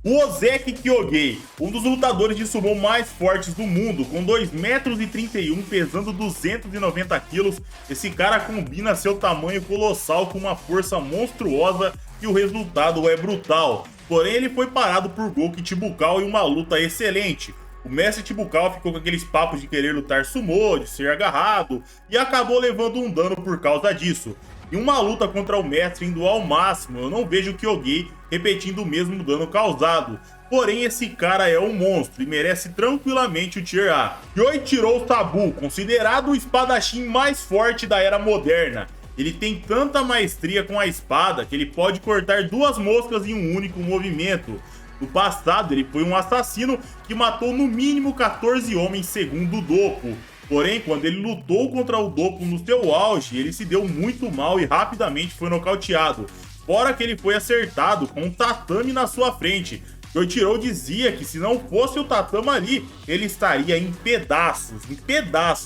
O Ozeki Kyogei, um dos lutadores de sumô mais fortes do mundo, com 2,31 m, pesando 290 kg, esse cara combina seu tamanho colossal com uma força monstruosa e o resultado é brutal. Porém, ele foi parado por Gouki Chibukao em uma luta excelente. O mestre Chibukao ficou com aqueles papos de querer lutar sumô, de ser agarrado, e acabou levando um dano por causa disso. Em uma luta contra o mestre indo ao máximo, eu não vejo o Kyogei repetindo o mesmo dano causado. Porém, esse cara é um monstro e merece tranquilamente o Tier A. Yoichiro Sabu, considerado o espadachim mais forte da era moderna. Ele tem tanta maestria com a espada que ele pode cortar 2 moscas em um único movimento. No passado, ele foi um assassino que matou no mínimo 14 homens segundo o Doppo. Porém, quando ele lutou contra o Doppo no seu auge, ele se deu muito mal e rapidamente foi nocauteado. Fora que ele foi acertado com um tatame na sua frente. Yoichiro dizia que se não fosse o tatame ali, ele estaria em pedaços,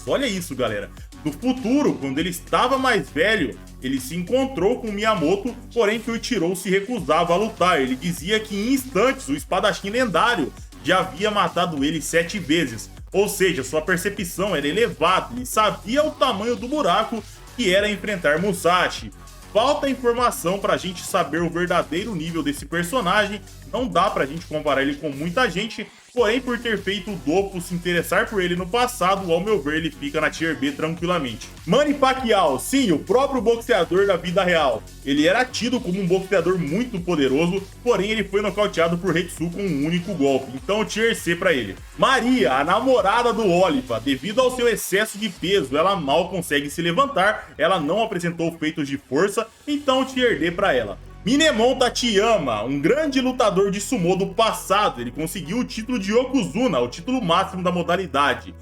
olha isso, galera. No futuro, quando ele estava mais velho, ele se encontrou com Miyamoto, porém que Yoichiro se recusava a lutar. Ele dizia que em instantes o espadachim lendário já havia matado ele 7 vezes. Ou seja, sua percepção era elevada e sabia o tamanho do buraco que era enfrentar Musashi. Falta informação pra gente saber o verdadeiro nível desse personagem, não dá pra gente comparar ele com muita gente, porém por ter feito o Doppo se interessar por ele no passado, ao meu ver ele fica na Tier B tranquilamente. Manny Pacquiao, sim, o próprio boxeador da vida real. Ele era tido como um boxeador muito poderoso, porém ele foi nocauteado por Hetsu com um único golpe, então Tier C pra ele. Maria, a namorada do Oliva, devido ao seu excesso de peso, ela mal consegue se levantar, ela não apresentou feitos de força, então Tier D pra ela. Minemon Tachiyama, um grande lutador de sumô do passado, ele conseguiu o título de Yokozuna, o título máximo da modalidade.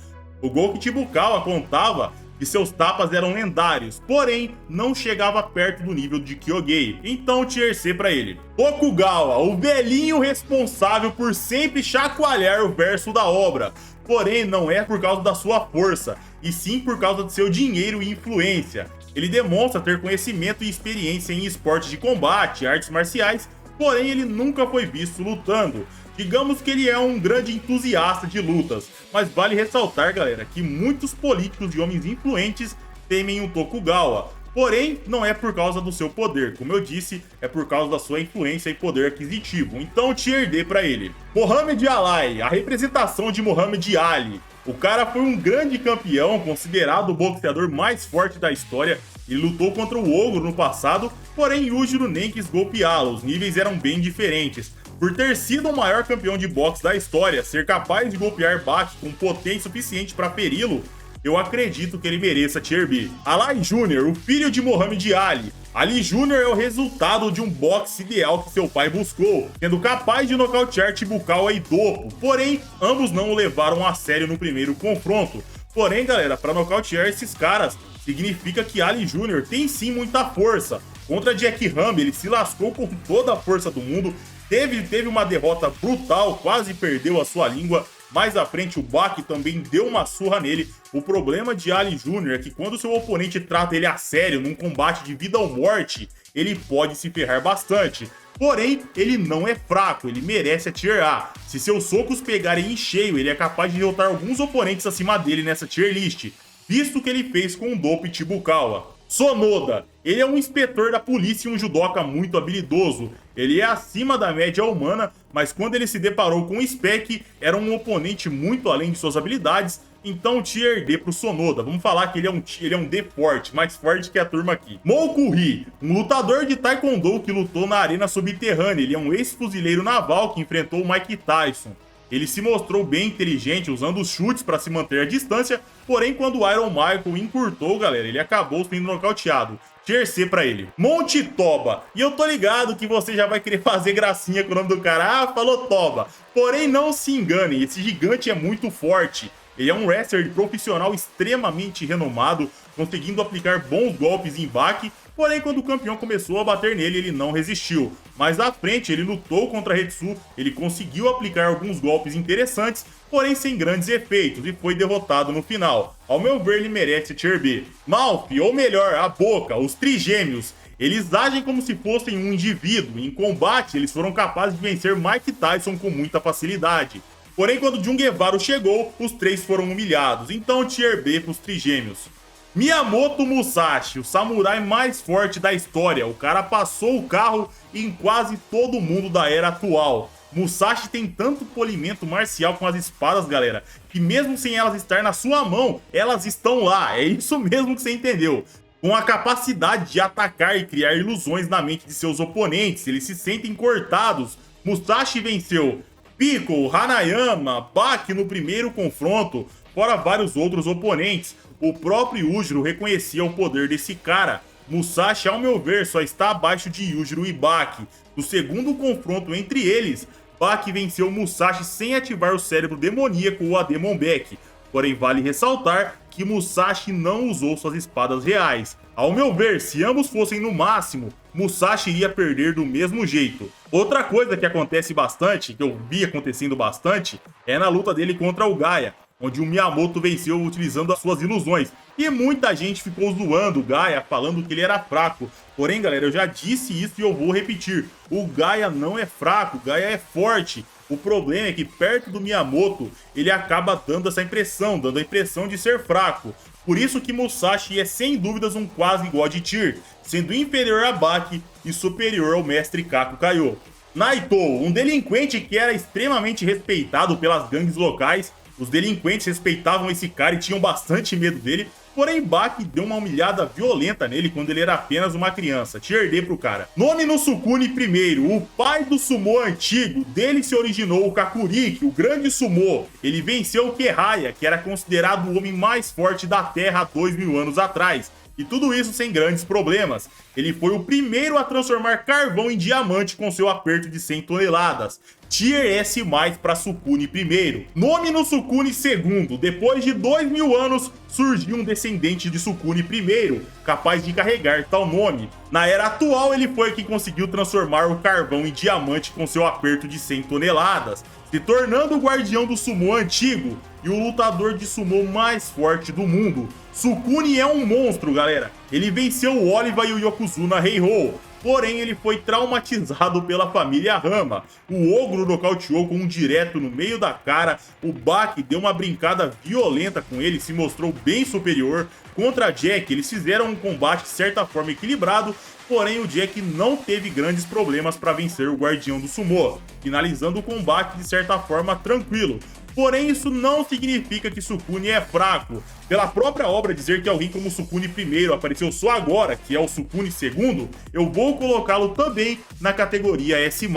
O Gouki Chibukao contava que seus tapas eram lendários, porém não chegava perto do nível de Kyogei, então Tier C pra ele. Tokugawa, o velhinho responsável por sempre chacoalhar o verso da obra, porém não é por causa da sua força, e sim por causa do seu dinheiro e influência. Ele demonstra ter conhecimento e experiência em esportes de combate, artes marciais, porém ele nunca foi visto lutando. Digamos que ele é um grande entusiasta de lutas, mas vale ressaltar, galera, que muitos políticos e homens influentes temem o Tokugawa. Porém, não é por causa do seu poder, como eu disse, é por causa da sua influência e poder aquisitivo. Então, Tier D pra ele. Muhammad Ali, a representação de Muhammad Ali. O cara foi um grande campeão, considerado o boxeador mais forte da história. Ele lutou contra o Ogro no passado, porém Yujiro nem quis golpeá-lo, os níveis eram bem diferentes. Por ter sido o maior campeão de boxe da história, ser capaz de golpear Baki com potência suficiente para feri-lo, eu acredito que ele mereça Tier B. Ali Jr., o filho de Muhammad Ali. Ali Jr. é o resultado de um boxe ideal que seu pai buscou, sendo capaz de nocautear Chibukao e Doppo, porém, ambos não o levaram a sério no primeiro confronto. Porém, galera, para nocautear esses caras, significa que Ali Jr. tem sim muita força. Contra Jack Hama, ele se lascou com toda a força do mundo, teve uma derrota brutal, quase perdeu a sua língua. Mais à frente, o Baki também deu uma surra nele. O problema de Ali Jr. é que quando seu oponente trata ele a sério num combate de vida ou morte, ele pode se ferrar bastante. Porém, ele não é fraco, ele merece a Tier A. Se seus socos pegarem em cheio, ele é capaz de derrotar alguns oponentes acima dele nessa tier list. visto que ele fez com o Dope Chibukawa. Sonoda, ele é um inspetor da polícia e um judoca muito habilidoso. Ele é acima da média humana, mas quando ele se deparou com o Spec, era um oponente muito além de suas habilidades, então Tier D pro Sonoda. Vamos falar que ele é um D forte, mais forte que a turma aqui. Moukouri, um lutador de Taekwondo que lutou na arena subterrânea. Ele é um ex-fuzileiro naval que enfrentou o Mike Tyson. Ele se mostrou bem inteligente usando os chutes para se manter à distância, porém quando o Iron Michael encurtou, galera, ele acabou sendo nocauteado. Tier C pra ele. Monte Toba. E eu tô ligado que você já vai querer fazer gracinha com o nome do cara. Ah, falou Toba. Porém, não se engane, esse gigante é muito forte. Ele é um wrestler profissional extremamente renomado, conseguindo aplicar bons golpes em baque, porém quando o campeão começou a bater nele, ele não resistiu. Mais à frente, ele lutou contra Hetsu, ele conseguiu aplicar alguns golpes interessantes, porém sem grandes efeitos, e foi derrotado no final. Ao meu ver, ele merece Tier B. Malf, ou melhor, a Boca, os trigêmeos, eles agem como se fossem um indivíduo, e em combate eles foram capazes de vencer Mike Tyson com muita facilidade. Porém, quando Jun Guevara chegou, os três foram humilhados, então Tier B pros trigêmeos. Miyamoto Musashi, o samurai mais forte da história. O cara passou o carro em quase todo mundo da era atual. Musashi tem tanto polimento marcial com as espadas, galera, que mesmo sem elas estar na sua mão, elas estão lá. É isso mesmo que você entendeu. Com a capacidade de atacar e criar ilusões na mente de seus oponentes, eles se sentem cortados. Musashi venceu Piccolo, Hanayama, Baki no primeiro confronto, fora vários outros oponentes. O próprio Yujiro reconhecia o poder desse cara. Musashi, ao meu ver, só está abaixo de Yujiro e Baki. No segundo confronto entre eles, Baki venceu Musashi sem ativar o cérebro demoníaco ou a Demon Back. Porém, vale ressaltar que Musashi não usou suas espadas reais. Ao meu ver, se ambos fossem no máximo, Musashi iria perder do mesmo jeito. Outra coisa que acontece bastante, que eu vi acontecendo bastante, é na luta dele contra o Gaia, onde o Miyamoto venceu utilizando as suas ilusões. E muita gente ficou zoando o Gaia, falando que ele era fraco. Porém, galera, eu já disse isso e eu vou repetir. O Gaia não é fraco, o Gaia é forte. O problema é que perto do Miyamoto, ele acaba dando essa impressão, dando a impressão de ser fraco. Por isso que Musashi é sem dúvidas um quase God Tier, sendo inferior a Baki e superior ao mestre Kaku Kaio. Naito, um delinquente que era extremamente respeitado pelas gangues locais. Os delinquentes respeitavam esse cara e tinham bastante medo dele, porém Baki deu uma humilhada violenta nele quando ele era apenas uma criança. Tier D pro cara. Nome no Sukune primeiro, o pai do sumô antigo, dele se originou o Kakuriki, o grande sumô. Ele venceu o Kehaya, que era considerado o homem mais forte da Terra há 2000 anos atrás. E tudo isso sem grandes problemas. Ele foi o primeiro a transformar carvão em diamante com seu aperto de 100 toneladas. Tier S+, para Sukune primeiro. Nome no Sukune segundo. Depois de 2000 anos, surgiu um descendente de Sukune primeiro, capaz de carregar tal nome. Na era atual, ele foi quem conseguiu transformar o carvão em diamante com seu aperto de 100 toneladas, se tornando o guardião do sumô antigo e o lutador de sumô mais forte do mundo. Sukune é um monstro, galera. Ele venceu o Oliva e o Yokozuna Heiho. Porém, ele foi traumatizado pela família Rama. O ogro nocauteou com um direto no meio da cara. O Baki deu uma brincada violenta com ele, se mostrou bem superior. Contra Jack, eles fizeram um combate de certa forma equilibrado, porém o Jack não teve grandes problemas para vencer o guardião do sumô, finalizando o combate de certa forma tranquilo. Porém, isso não significa que Sukune é fraco. Pela própria obra dizer que alguém como Sukune primeiro apareceu só agora, que é o Sukune segundo, eu vou colocá-lo também na categoria S+.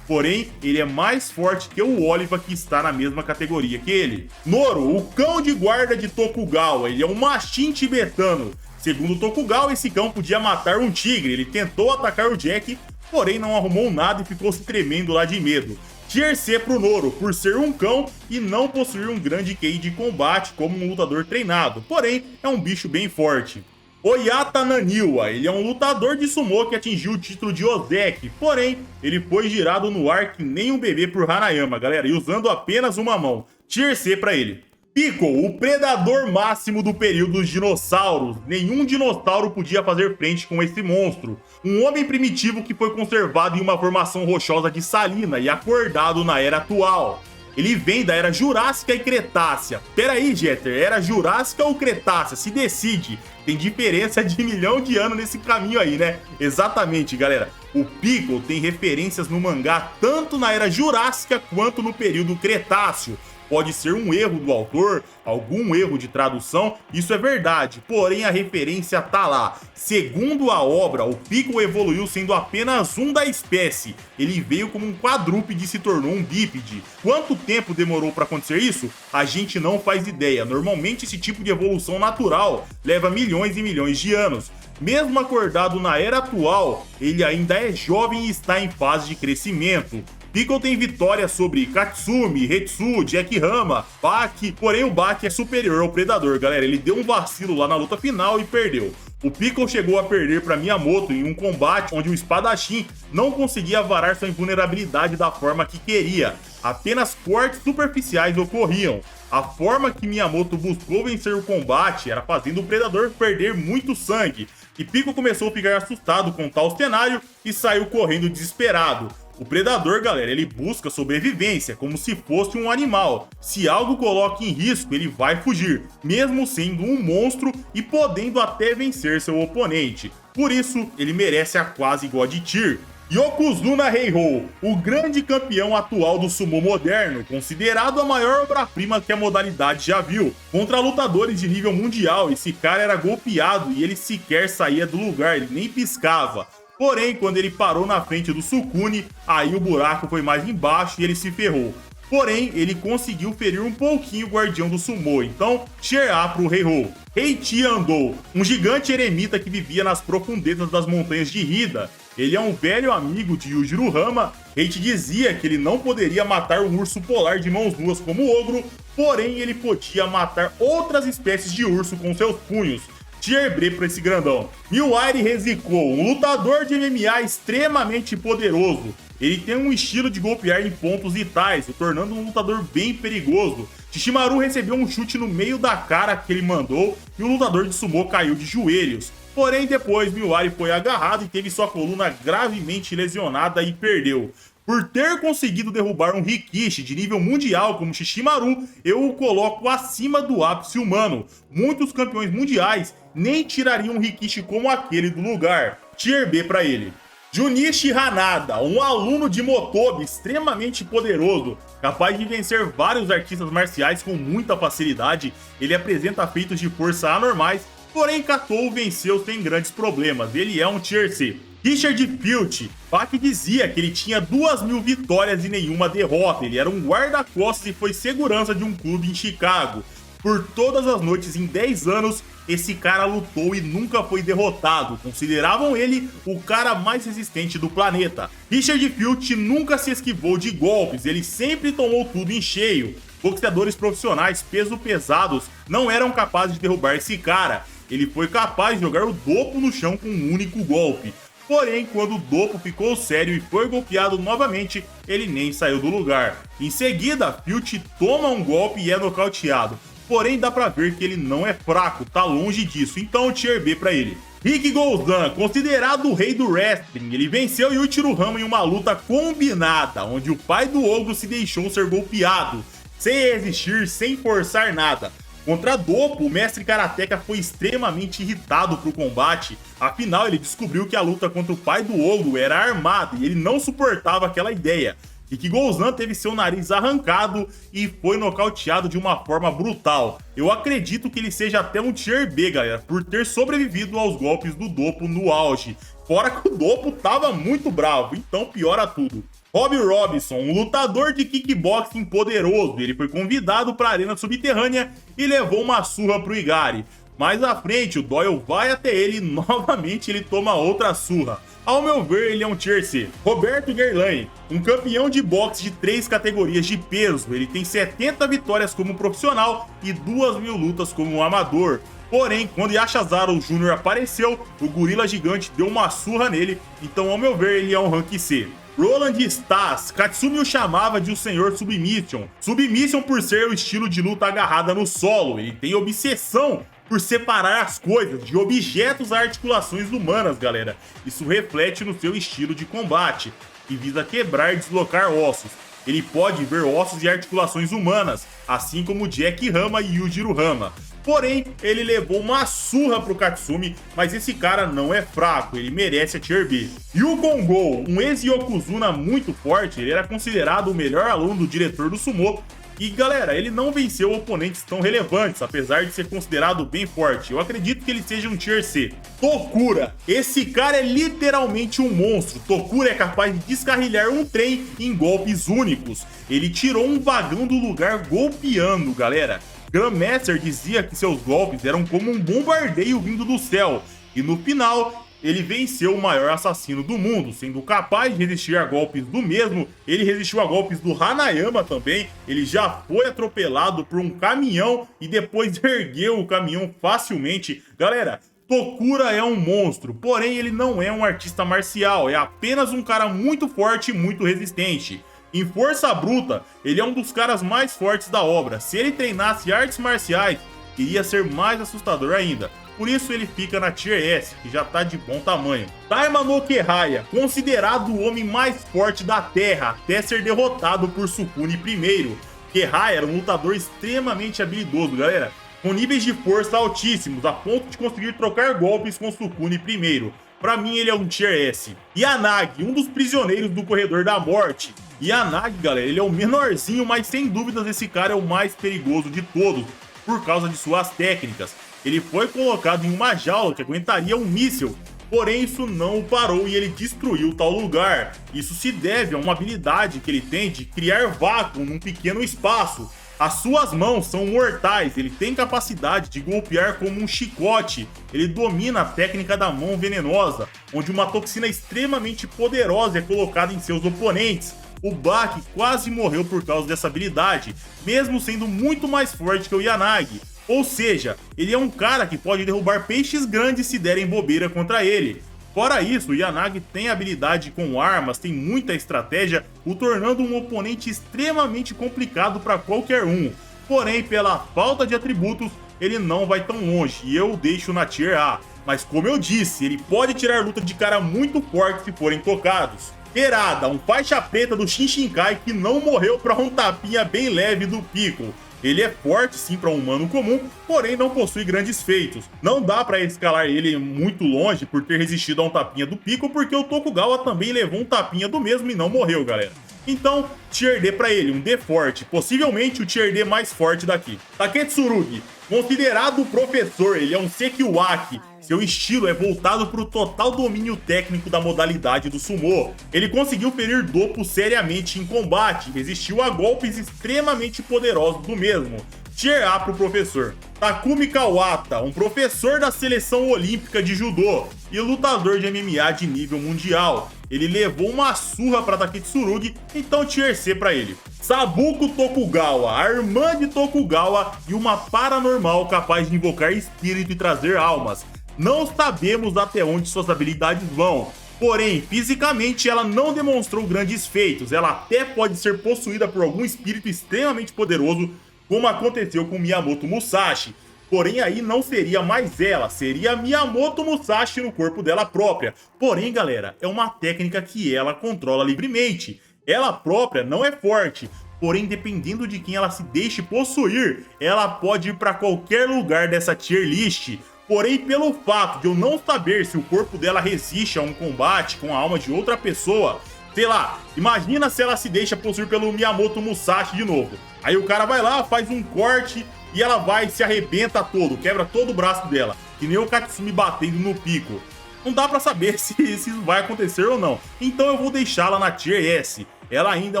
Porém, ele é mais forte que o Oliva, que está na mesma categoria que ele. Noro, o cão de guarda de Tokugawa, ele é um mastim tibetano. Segundo Tokugawa, esse cão podia matar um tigre. Ele tentou atacar o Jack, porém não arrumou nada e ficou se tremendo lá de medo. Tier C pro Noro, por ser um cão e não possuir um grande QI de combate como um lutador treinado, porém é um bicho bem forte. Oyata Naniwa, ele é um lutador de sumô que atingiu o título de Ozeki, porém ele foi girado no ar que nem um bebê por Hanayama, galera, e usando apenas uma mão. Tier C pra ele. Piccolo, o predador máximo do período dos dinossauros. Nenhum dinossauro podia fazer frente com esse monstro. Um homem primitivo que foi conservado em uma formação rochosa de salina e acordado na era atual. ele vem da Era Jurássica e Cretácea. Pera aí, Jeter, Era Jurássica ou Cretácea? Se decide. Tem diferença de 1 milhão de anos nesse caminho aí, né? Exatamente, galera. O Piccolo tem referências no mangá tanto na Era Jurássica quanto no período Cretáceo. Pode ser um erro do autor, algum erro de tradução, isso é verdade, porém a referência tá lá. Segundo a obra, o Piccolo evoluiu sendo apenas um da espécie. Ele veio como um quadrúpede e se tornou um bípede. Quanto tempo demorou para acontecer isso? A gente não faz ideia. Normalmente esse tipo de evolução natural leva milhões e milhões de anos. Mesmo acordado na era atual, ele ainda é jovem e está em fase de crescimento. Piccolo tem vitórias sobre Katsumi, Hetsu, Jack Hama, Baki, porém o Baki é superior ao Predador, galera. Ele deu um vacilo lá na luta final e perdeu. O Piccolo chegou a perder para Miyamoto em um combate onde o espadachim não conseguia varar sua invulnerabilidade da forma que queria. Apenas cortes superficiais ocorriam. A forma que Miyamoto buscou vencer o combate era fazendo o Predador perder muito sangue. E Piccolo começou a ficar assustado com tal cenário e saiu correndo desesperado. O Predador, galera, ele busca sobrevivência, como se fosse um animal. Se algo coloca em risco, ele vai fugir, mesmo sendo um monstro e podendo até vencer seu oponente. Por isso, ele merece a quase God Tier. Yokozuna Heihou, o grande campeão atual do sumo moderno, considerado a maior obra-prima que a modalidade já viu. Contra lutadores de nível mundial, esse cara era golpeado e ele sequer saía do lugar, ele nem piscava. Porém, quando ele parou na frente do Sukune, aí o buraco foi mais embaixo e ele se ferrou. Porém, ele conseguiu ferir um pouquinho o guardião do sumo, então Tier A pro Heihou. Heiichi Andou, um gigante eremita que vivia nas profundezas das montanhas de Hida. Ele é um velho amigo de Yujiro Hama. Heiichi dizia que ele não poderia matar um urso polar de mãos nuas como o ogro, porém ele podia matar outras espécies de urso com seus punhos. Tier B pra esse grandão. Miwari Rezico, um lutador de MMA extremamente poderoso. Ele tem um estilo de golpear em pontos vitais, o tornando um lutador bem perigoso. Shishimaru recebeu um chute no meio da cara que ele mandou e o lutador de sumô caiu de joelhos. Porém, depois Miwari foi agarrado e teve sua coluna gravemente lesionada e perdeu. Por ter conseguido derrubar um Rikishi de nível mundial como Shishimaru, eu o coloco acima do ápice humano. Muitos campeões mundiais nem tirariam um Rikishi como aquele do lugar. Tier B pra ele. Junichi Hanada, um aluno de Motobi extremamente poderoso, capaz de vencer vários artistas marciais com muita facilidade. Ele apresenta feitos de força anormais, porém Katou o venceu sem grandes problemas. Ele é um Tier C. Richard Filch, Baki dizia que ele tinha 2.000 vitórias e nenhuma derrota. Ele era um guarda-costas e foi segurança de um clube em Chicago. Por todas as noites em 10 anos, esse cara lutou e nunca foi derrotado. Consideravam ele o cara mais resistente do planeta. Richard Filch nunca se esquivou de golpes, ele sempre tomou tudo em cheio. Boxeadores profissionais peso pesados não eram capazes de derrubar esse cara. Ele foi capaz de jogar o Doppo no chão com um único golpe. Porém, quando o Doppo ficou sério e foi golpeado novamente, ele nem saiu do lugar. Em seguida, Filch toma um golpe e é nocauteado. Porém, dá pra ver que ele não é fraco, tá longe disso, então Tier B pra ele. Rick Golzan, considerado o rei do wrestling, ele venceu Yujiro Hama em uma luta combinada, onde o pai do ogro se deixou ser golpeado, sem resistir, sem forçar nada. Contra Doppo, o mestre karateka foi extremamente irritado pro combate, afinal ele descobriu que a luta contra o pai do ogro era armada e ele não suportava aquela ideia. Rick Golzan teve seu nariz arrancado e foi nocauteado de uma forma brutal. Eu acredito que ele seja até um Tier B, galera, por ter sobrevivido aos golpes do Doppo no auge. Fora que o Doppo tava muito bravo, então piora tudo. Robbie Robinson, um lutador de kickboxing poderoso, ele foi convidado para a arena subterrânea e levou uma surra pro Igari. Mais à frente, o Doyle vai até ele e novamente ele toma outra surra. Ao meu ver, ele é um Tier C. Roberto Guerlain, um campeão de boxe de 3 categorias de peso. Ele tem 70 vitórias como profissional e 2.000 lutas como amador. Porém, quando Yashazaro Jr. apareceu, o gorila gigante deu uma surra nele, então ao meu ver, ele é um Rank C. Roland Stas, Katsumi o chamava de o Senhor Submission. Submission por ser o estilo de luta agarrada no solo. Ele tem obsessão por separar as coisas de objetos a articulações humanas, galera. Isso reflete no seu estilo de combate, que visa quebrar e deslocar ossos. Ele pode ver ossos e articulações humanas, assim como Jack Hama e Yujiro Hama. Porém, ele levou uma surra pro Katsumi, mas esse cara não é fraco, ele merece a Tier B. E o Gongou, um ex-Yokozuna muito forte, ele era considerado o melhor aluno do diretor do Sumo. E galera, ele não venceu oponentes tão relevantes, apesar de ser considerado bem forte. Eu acredito que ele seja um Tier C. Tokura, esse cara é literalmente um monstro. Tokura é capaz de descarrilhar um trem em golpes únicos. Ele tirou um vagão do lugar golpeando, galera. Grandmaster dizia que seus golpes eram como um bombardeio vindo do céu. E no final, ele venceu o maior assassino do mundo, sendo capaz de resistir a golpes do mesmo. Ele resistiu a golpes do Hanayama também. Ele já foi atropelado por um caminhão e depois ergueu o caminhão facilmente. Galera, Tokura é um monstro, porém ele não é um artista marcial, é apenas um cara muito forte e muito resistente. Em força bruta, ele é um dos caras mais fortes da obra. Se ele treinasse artes marciais, iria ser mais assustador ainda. Por isso ele fica na Tier S, que já tá de bom tamanho. Daima no Kehaya, considerado o homem mais forte da Terra, até ser derrotado por Sukune I. Kehaya era um lutador extremamente habilidoso, galera, com níveis de força altíssimos, a ponto de conseguir trocar golpes com Sukune I. Pra mim ele é um Tier S. Yanagi, um dos prisioneiros do Corredor da Morte. Yanagi, galera, ele é o menorzinho, mas sem dúvidas esse cara é o mais perigoso de todos, por causa de suas técnicas. Ele foi colocado em uma jaula que aguentaria um míssil, porém isso não o parou e ele destruiu tal lugar. Isso se deve a uma habilidade que ele tem de criar vácuo num pequeno espaço. As suas mãos são mortais, ele tem capacidade de golpear como um chicote. Ele domina a técnica da mão venenosa, onde uma toxina extremamente poderosa é colocada em seus oponentes. O Baki quase morreu por causa dessa habilidade, mesmo sendo muito mais forte que o Yanagi. Ou seja, ele é um cara que pode derrubar peixes grandes se derem bobeira contra ele. Fora isso, o Yanagi tem habilidade com armas, tem muita estratégia, o tornando um oponente extremamente complicado para qualquer um. Porém, pela falta de atributos, ele não vai tão longe e eu o deixo na Tier A. Mas como eu disse, ele pode tirar luta de cara muito forte se forem tocados. Erada, um faixa preta do Shinshinkai que não morreu para um tapinha bem leve do Piccolo. Ele é forte sim para um humano comum, porém não possui grandes feitos. Não dá para escalar ele muito longe por ter resistido a um tapinha do Piccolo, porque o Tokugawa também levou um tapinha do mesmo e não morreu, galera. Então, Tier D pra ele, um D forte, possivelmente o Tier D mais forte daqui. Taketsurugi, considerado o professor, ele é um Sekiwaki. Seu estilo é voltado para o total domínio técnico da modalidade do Sumo. Ele conseguiu ferir Doppo seriamente em combate, resistiu a golpes extremamente poderosos do mesmo. Tier A pro professor. Takumi Kawata, um professor da seleção olímpica de judô e lutador de MMA de nível mundial. Ele levou uma surra para Taketsurugi, então Tier C para ele. Sabuko Tokugawa, a irmã de Tokugawa e uma paranormal capaz de invocar espírito e trazer almas. Não sabemos até onde suas habilidades vão, porém, fisicamente ela não demonstrou grandes feitos. Ela até pode ser possuída por algum espírito extremamente poderoso, como aconteceu com Miyamoto Musashi. Porém, aí não seria mais ela, seria Miyamoto Musashi no corpo dela própria. Porém, galera, é uma técnica que ela controla livremente. Ela própria não é forte, porém, dependendo de quem ela se deixe possuir, ela pode ir para qualquer lugar dessa tier list. Porém, pelo fato de eu não saber se o corpo dela resiste a um combate com a alma de outra pessoa, sei lá, imagina se ela se deixa possuir pelo Miyamoto Musashi de novo. Aí o cara vai lá, faz um corte e ela vai e se arrebenta todo, quebra todo o braço dela, que nem o Katsumi batendo no Piccolo. Não dá pra saber se isso vai acontecer ou não, então eu vou deixá-la na Tier S. Ela ainda é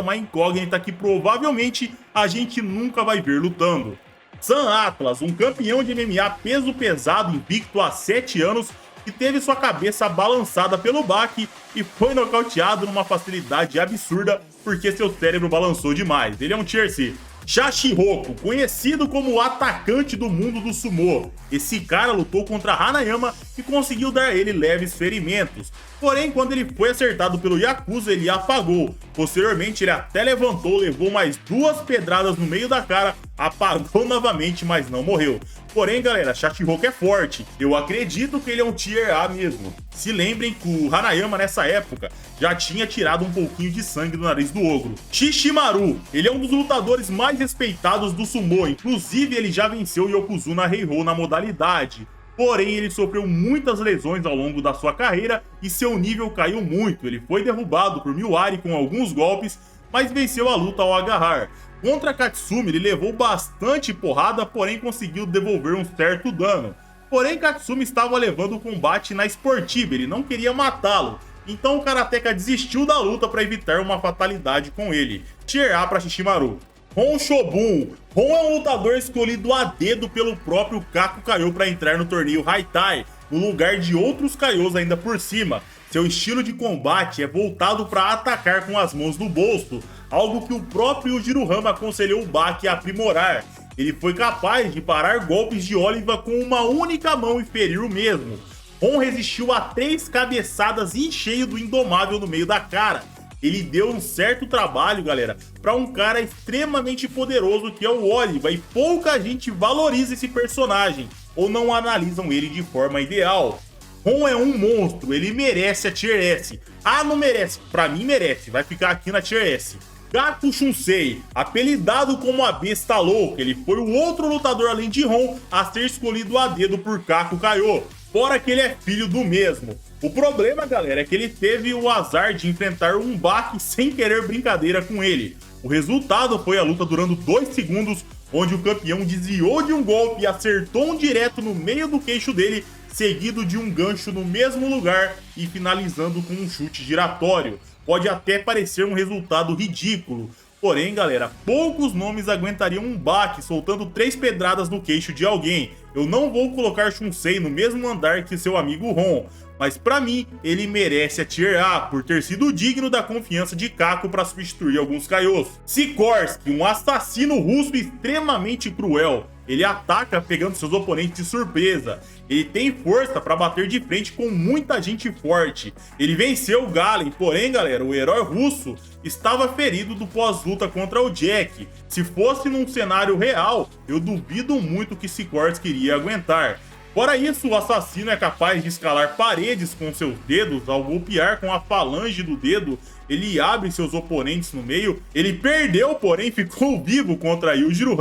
uma incógnita que provavelmente a gente nunca vai ver lutando. Sam Atlas, um campeão de MMA peso pesado invicto há 7 anos, que teve sua cabeça balançada pelo Baki e foi nocauteado numa facilidade absurda porque seu cérebro balançou demais. Ele é um Tier C. Shachihoko, conhecido como o atacante do mundo do sumô. Esse cara lutou contra Hanayama e conseguiu dar a ele leves ferimentos. Porém, quando ele foi acertado pelo Yakuza, ele apagou. Posteriormente, ele até levantou, levou mais 2 pedradas no meio da cara, apagou novamente, mas não morreu. Porém, galera, Shachihoko é forte. Eu acredito que ele é um Tier A mesmo. Se lembrem que o Hanayama, nessa época, já tinha tirado um pouquinho de sangue do nariz do ogro. Shishimaru, ele é um dos lutadores mais respeitados do sumô. Inclusive, ele já venceu Yokozuna Heihou na modalidade. Porém, ele sofreu muitas lesões ao longo da sua carreira e seu nível caiu muito. Ele foi derrubado por Miwari com alguns golpes, mas venceu a luta ao agarrar. Contra Katsumi, ele levou bastante porrada, porém conseguiu devolver um certo dano. Porém, Katsumi estava levando o combate na esportiva, ele não queria matá-lo. Então o Karateka desistiu da luta para evitar uma fatalidade com ele. Tier A para Shishimaru. Hon Shobun. Hon é um lutador escolhido a dedo pelo próprio Kaku Kaio para entrar no torneio Haitai, no lugar de outros Kaios ainda por cima. Seu estilo de combate é voltado para atacar com as mãos no bolso, algo que o próprio Yujiro aconselhou o Baki a aprimorar. Ele foi capaz de parar golpes de Oliva com uma única mão e ferir o mesmo. Hon resistiu a 3 cabeçadas em cheio do Indomável no meio da cara. Ele deu um certo trabalho, galera, para um cara extremamente poderoso que é o Oliva, e pouca gente valoriza esse personagem ou não analisam ele de forma ideal. Hon é um monstro, ele merece a Tier S. Ah, não merece? Pra mim merece, vai ficar aqui na Tier S. Gaku Shunsei, apelidado como a Besta Louca, ele foi o outro lutador além de Hon a ser escolhido a dedo por Kaku Kaio, fora que ele é filho do mesmo. O problema, galera, é que ele teve o azar de enfrentar um Baki sem querer brincadeira com ele. O resultado foi a luta durando 2 segundos, onde o campeão desviou de um golpe e acertou um direto no meio do queixo dele, seguido de um gancho no mesmo lugar e finalizando com um chute giratório. Pode até parecer um resultado ridículo, porém, galera, poucos nomes aguentariam um Baki soltando 3 pedradas no queixo de alguém. Eu não vou colocar Shunsei no mesmo andar que seu amigo Hon, mas pra mim, ele merece a Tier A, por ter sido digno da confiança de Kaku para substituir alguns Kaios. Sikorsky, um assassino russo extremamente cruel. Ele ataca pegando seus oponentes de surpresa. Ele tem força para bater de frente com muita gente forte. Ele venceu o Galen, porém, galera, o herói russo estava ferido do pós-luta contra o Jack. Se fosse num cenário real, eu duvido muito que Sikorsky iria aguentar. Fora isso, o assassino é capaz de escalar paredes com seus dedos. Ao golpear com a falange do dedo, ele abre seus oponentes no meio. Ele perdeu, porém ficou vivo contra Yujiro,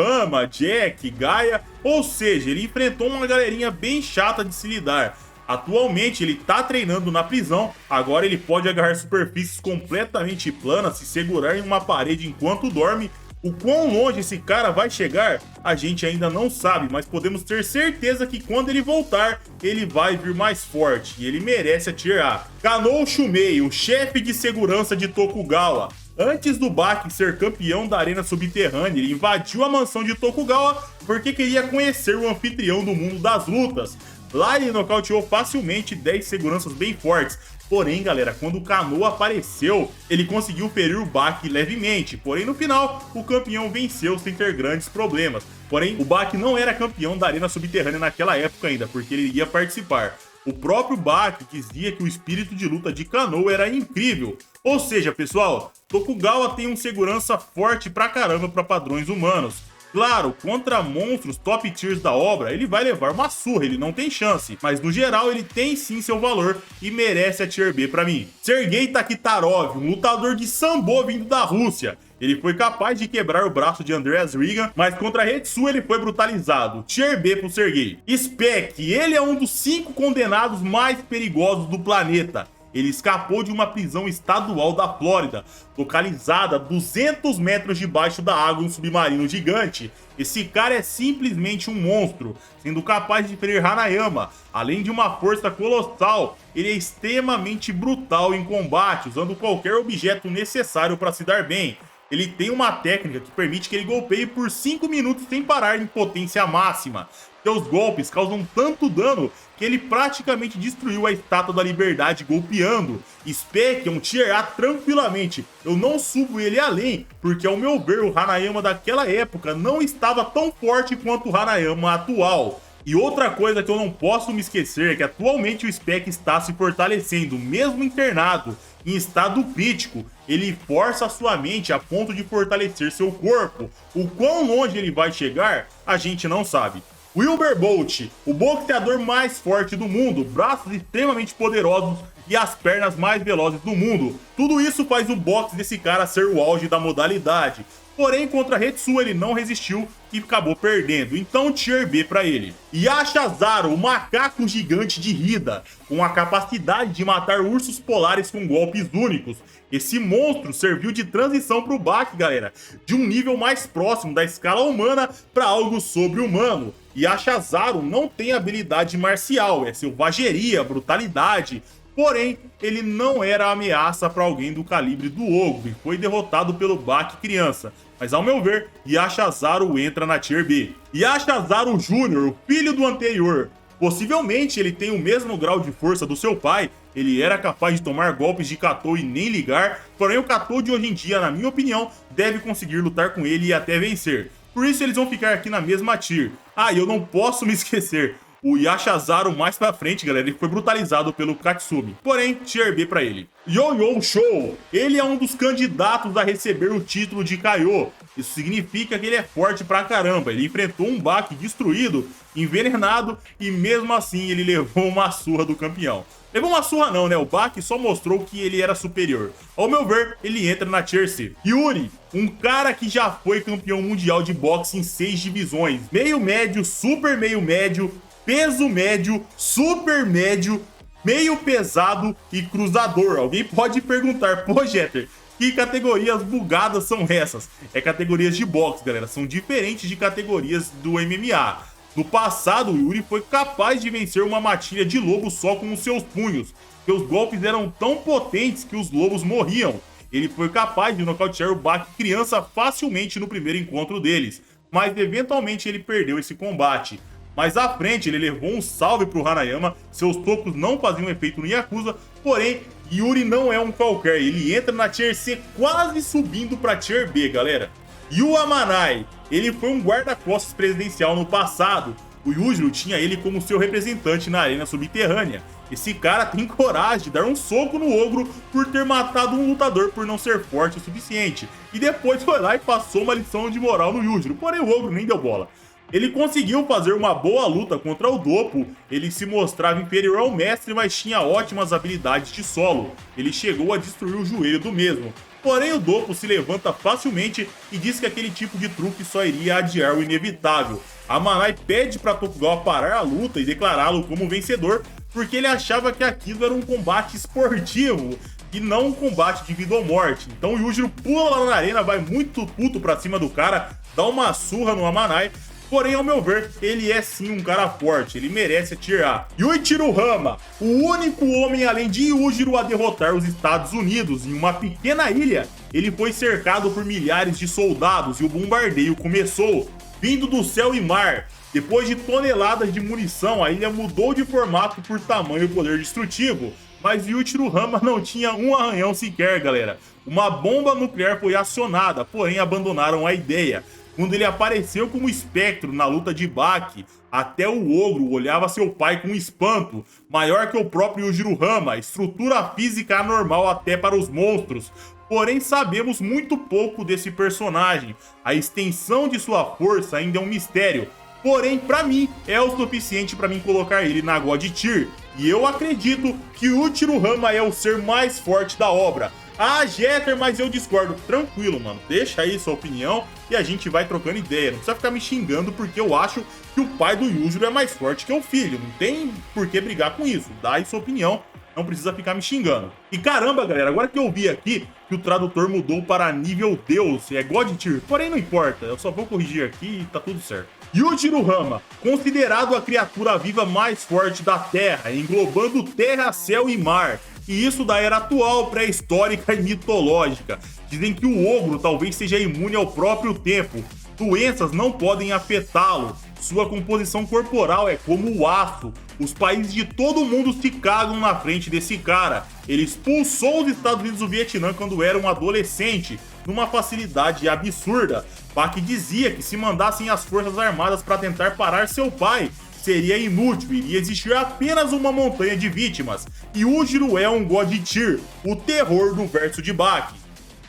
Jack, Gaia, ou seja, ele enfrentou uma galerinha bem chata de se lidar. Atualmente ele tá treinando na prisão, agora ele pode agarrar superfícies completamente planas, se segurar em uma parede enquanto dorme. O quão longe esse cara vai chegar, a gente ainda não sabe, mas podemos ter certeza que quando ele voltar, ele vai vir mais forte e ele merece a Tier A. Kanou Shumei, o chefe de segurança de Tokugawa. Antes do Baki ser campeão da arena subterrânea, ele invadiu a mansão de Tokugawa porque queria conhecer o anfitrião do mundo das lutas. Lá ele nocauteou facilmente 10 seguranças bem fortes. Porém, galera, quando o Kanou apareceu, ele conseguiu ferir o Baki levemente. Porém, no final, o campeão venceu sem ter grandes problemas. Porém, o Baki não era campeão da arena subterrânea naquela época ainda, porque ele ia participar. O próprio Baki dizia que o espírito de luta de Kanou era incrível. Ou seja, pessoal, Tokugawa tem um segurança forte pra caramba pra padrões humanos. Claro, contra monstros top tiers da obra, ele vai levar uma surra, ele não tem chance. Mas no geral, ele tem sim seu valor e merece a Tier B pra mim. Sergei Takitarov, um lutador de sambo vindo da Rússia. Ele foi capaz de quebrar o braço de Andreas Regan, mas contra Hetsu ele foi brutalizado. Tier B pro Sergei. Spec, ele é um dos 5 condenados mais perigosos do planeta. Ele escapou de uma prisão estadual da Flórida, localizada a 200 metros debaixo da água em um submarino gigante. Esse cara é simplesmente um monstro, sendo capaz de ferir Hanayama. Além de uma força colossal, ele é extremamente brutal em combate, usando qualquer objeto necessário para se dar bem. ele tem uma técnica que permite que ele golpeie por 5 minutos sem parar em potência máxima. Seus golpes causam tanto dano que ele praticamente destruiu a Estátua da Liberdade golpeando. Spec é um Tier A tranquilamente, eu não subo ele além, porque ao meu ver o Hanayama daquela época não estava tão forte quanto o Hanayama atual. E outra coisa que eu não posso me esquecer é que atualmente o Spec está se fortalecendo, mesmo internado, em estado crítico. Ele força a sua mente a ponto de fortalecer seu corpo. O quão longe ele vai chegar, a gente não sabe. Wilbur Bolt, o boxeador mais forte do mundo, braços extremamente poderosos e as pernas mais velozes do mundo. Tudo isso faz o boxe desse cara ser o auge da modalidade. Porém, contra Retsu ele não resistiu e acabou perdendo, então Tier B pra ele. Yasha Zaro, o macaco gigante de Hida, com a capacidade de matar ursos polares com golpes únicos. Esse monstro serviu de transição pro Baki, galera, de um nível mais próximo da escala humana para algo sobre-humano. Yasha Zaro não tem habilidade marcial, é selvageria, brutalidade. Porém, ele não era ameaça para alguém do calibre do Ogro e foi derrotado pelo Baki criança. Mas ao meu ver, Yasha Zaro entra na Tier B. Yasha Zaro Jr., o filho do anterior. Possivelmente ele tem o mesmo grau de força do seu pai, ele era capaz de tomar golpes de Katou e nem ligar, porém o Katou de hoje em dia, na minha opinião, deve conseguir lutar com ele e até vencer. Por isso eles vão ficar aqui na mesma tier. Ah, e eu não posso me esquecer, o Yasha Zaro mais pra frente, galera, ele foi brutalizado pelo Katsumi. Porém, Tier B pra ele. Yo-Yo Show, ele é um dos candidatos a receber o título de Kaiô. Isso significa que ele é forte pra caramba. Ele enfrentou um Baki destruído, envenenado, e mesmo assim ele levou uma surra do campeão. Levou uma surra não, né? O Baki só mostrou que ele era superior. Ao meu ver, ele entra na Tier C. Yuri, um cara que já foi campeão mundial de boxe em 6 divisões. Meio médio, super meio médio, peso médio, super médio, meio pesado e cruzador. Alguém pode perguntar, pô, Jeter, que categorias bugadas são essas? É categorias de boxe, galera. São diferentes de categorias do MMA. No passado, o Yuri foi capaz de vencer uma matilha de lobo só com os seus punhos. Seus golpes eram tão potentes que os lobos morriam. Ele foi capaz de nocautear o Baki criança facilmente no primeiro encontro deles. Mas eventualmente ele perdeu esse combate. Mais à frente, ele levou um salve pro Hanayama, seus tocos não faziam efeito no Yakuza, porém, Yuri não é um qualquer, ele entra na Tier C quase subindo pra Tier B, galera. Yu Amanai, ele foi um guarda-costas presidencial no passado, o Yujiro tinha ele como seu representante na arena subterrânea. Esse cara tem coragem de dar um soco no ogro por ter matado um lutador por não ser forte o suficiente, e depois foi lá e passou uma lição de moral no Yujiro, porém o ogro nem deu bola. Ele conseguiu fazer uma boa luta contra o Doppo, ele se mostrava inferior ao mestre, mas tinha ótimas habilidades de solo. Ele chegou a destruir o joelho do mesmo. Porém, o Doppo se levanta facilmente e diz que aquele tipo de truque só iria adiar o inevitável. Amanai pede para Tokugawa parar a luta e declará-lo como vencedor, porque ele achava que aquilo era um combate esportivo e não um combate de vida ou morte. Então o Yujiro pula lá na arena, vai muito puto pra cima do cara, dá uma surra no Amanai. Porém, ao meu ver, ele é sim um cara forte, ele merece a Tier A. Yuichiro Hama, o único homem além de Yujiro a derrotar os Estados Unidos em uma pequena ilha. Ele foi cercado por milhares de soldados e o bombardeio começou, vindo do céu e mar. Depois de toneladas de munição, a ilha mudou de formato por tamanho e poder destrutivo. Mas Yuichiro Hama não tinha um arranhão sequer, galera. Uma bomba nuclear foi acionada, porém abandonaram a ideia. Quando ele apareceu como espectro na luta de Baki, até o ogro olhava seu pai com espanto, maior que o próprio Yujiro Hama, estrutura física anormal até para os monstros. Porém, sabemos muito pouco desse personagem. A extensão de sua força ainda é um mistério. Porém, pra mim, é o suficiente pra mim colocar ele na God Tier. E eu acredito que o Yujiro Hama é o ser mais forte da obra. Ah, Jeter, mas eu discordo. Tranquilo, mano. Deixa aí sua opinião e a gente vai trocando ideia. Não precisa ficar me xingando porque eu acho que o pai do Yujiro é mais forte que o filho. Não tem por que brigar com isso. Dá aí sua opinião. Não precisa ficar me xingando. E caramba, galera, agora que eu vi aqui que o tradutor mudou para nível Deus, é God Tier. Porém, não importa. Eu só vou corrigir aqui e tá tudo certo. Yujiro Hama, considerado a criatura viva mais forte da Terra, englobando terra, céu e mar. e isso da era atual, pré-histórica e mitológica. Dizem que o ogro talvez seja imune ao próprio tempo. Doenças não podem afetá-lo. Sua composição corporal é como o aço. Os países de todo mundo se cagam na frente desse cara. Ele expulsou os Estados Unidos do Vietnã quando era um adolescente, numa facilidade absurda. Bak dizia que se mandassem as forças armadas para tentar parar seu pai, seria inútil, iria existir apenas uma montanha de vítimas. E Ujiro é um God Tier, o terror do verso de Bak.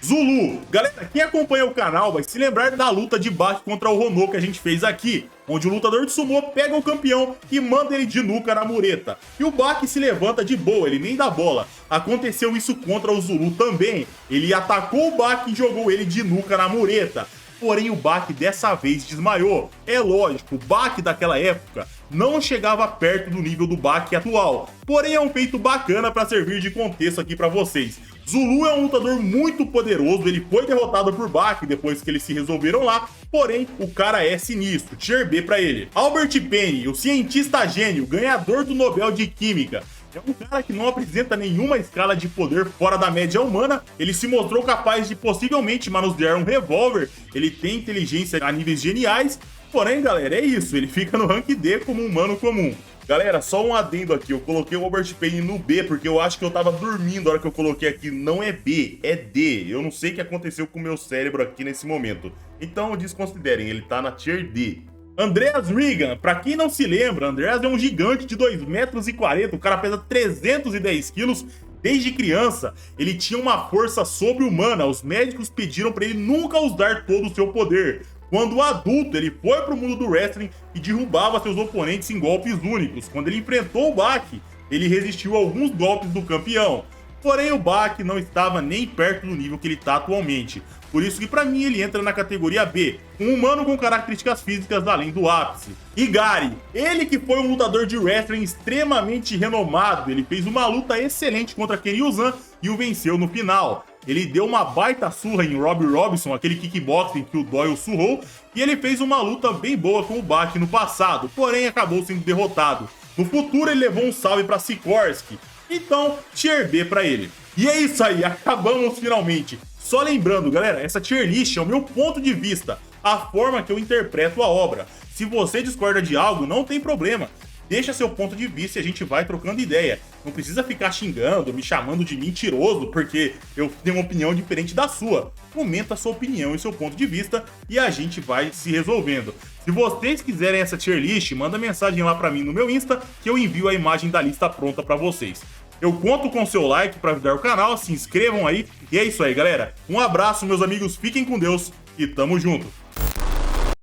Zulu. Galera, quem acompanha o canal vai se lembrar da luta de Bak contra o Rono que a gente fez aqui, onde o lutador de sumô pega o campeão e manda ele de nuca na mureta. E o Bak se levanta de boa, ele nem dá bola. Aconteceu isso contra o Zulu também. Ele atacou o Bak e jogou ele de nuca na mureta. Porém, o Bak dessa vez desmaiou. É lógico, o Bak daquela época não chegava perto do nível do Bak atual. Porém, é um feito bacana para servir de contexto aqui para vocês. Zulu é um lutador muito poderoso, ele foi derrotado por Bak depois que eles se resolveram lá, porém, o cara é sinistro, Tier B pra ele. Albert Penny, o cientista gênio, ganhador do Nobel de Química, é um cara que não apresenta nenhuma escala de poder fora da média humana, ele se mostrou capaz de possivelmente manusear um revólver, ele tem inteligência a níveis geniais, porém, galera, é isso, ele fica no rank D como um humano comum. Galera, só um adendo aqui, eu coloquei o Albert Penny no B porque eu acho que eu tava dormindo na hora que eu coloquei aqui, não é B, é D. Eu não sei o que aconteceu com o meu cérebro aqui nesse momento. Então desconsiderem, ele tá na Tier D. Andreas Regan, pra quem não se lembra, Andreas é um gigante de 2,40 metros, o cara pesa 310 quilos. Desde criança, ele tinha uma força sobre-humana, os médicos pediram pra ele nunca usar todo o seu poder. Quando adulto, ele foi pro mundo do wrestling e derrubava seus oponentes em golpes únicos. Quando ele enfrentou o Bak, ele resistiu a alguns golpes do campeão. Porém, o Bak não estava nem perto do nível que ele está atualmente. Por isso que pra mim ele entra na categoria B, um humano com características físicas além do ápice. E Gary, ele que foi um lutador de wrestling extremamente renomado, ele fez uma luta excelente contra Ken Yuzan e o venceu no final. Ele deu uma baita surra em Robbie Robinson, aquele kickboxing que o Doyle surrou, e ele fez uma luta bem boa com o Bak no passado, porém acabou sendo derrotado. No futuro ele levou um salve para Sikorsky, então Tier B para ele. E é isso aí, acabamos finalmente. Só lembrando, galera, essa tier list é o meu ponto de vista, a forma que eu interpreto a obra. Se você discorda de algo, não tem problema. Deixa seu ponto de vista e a gente vai trocando ideia. Não precisa ficar xingando, me chamando de mentiroso porque eu tenho uma opinião diferente da sua. Comenta a sua opinião e seu ponto de vista e a gente vai se resolvendo. Se vocês quiserem essa tier list, manda mensagem lá pra mim no meu Insta que eu envio a imagem da lista pronta pra vocês. Eu conto com seu like pra ajudar o canal, se inscrevam aí. E é isso aí, galera. Um abraço, meus amigos, fiquem com Deus e tamo junto.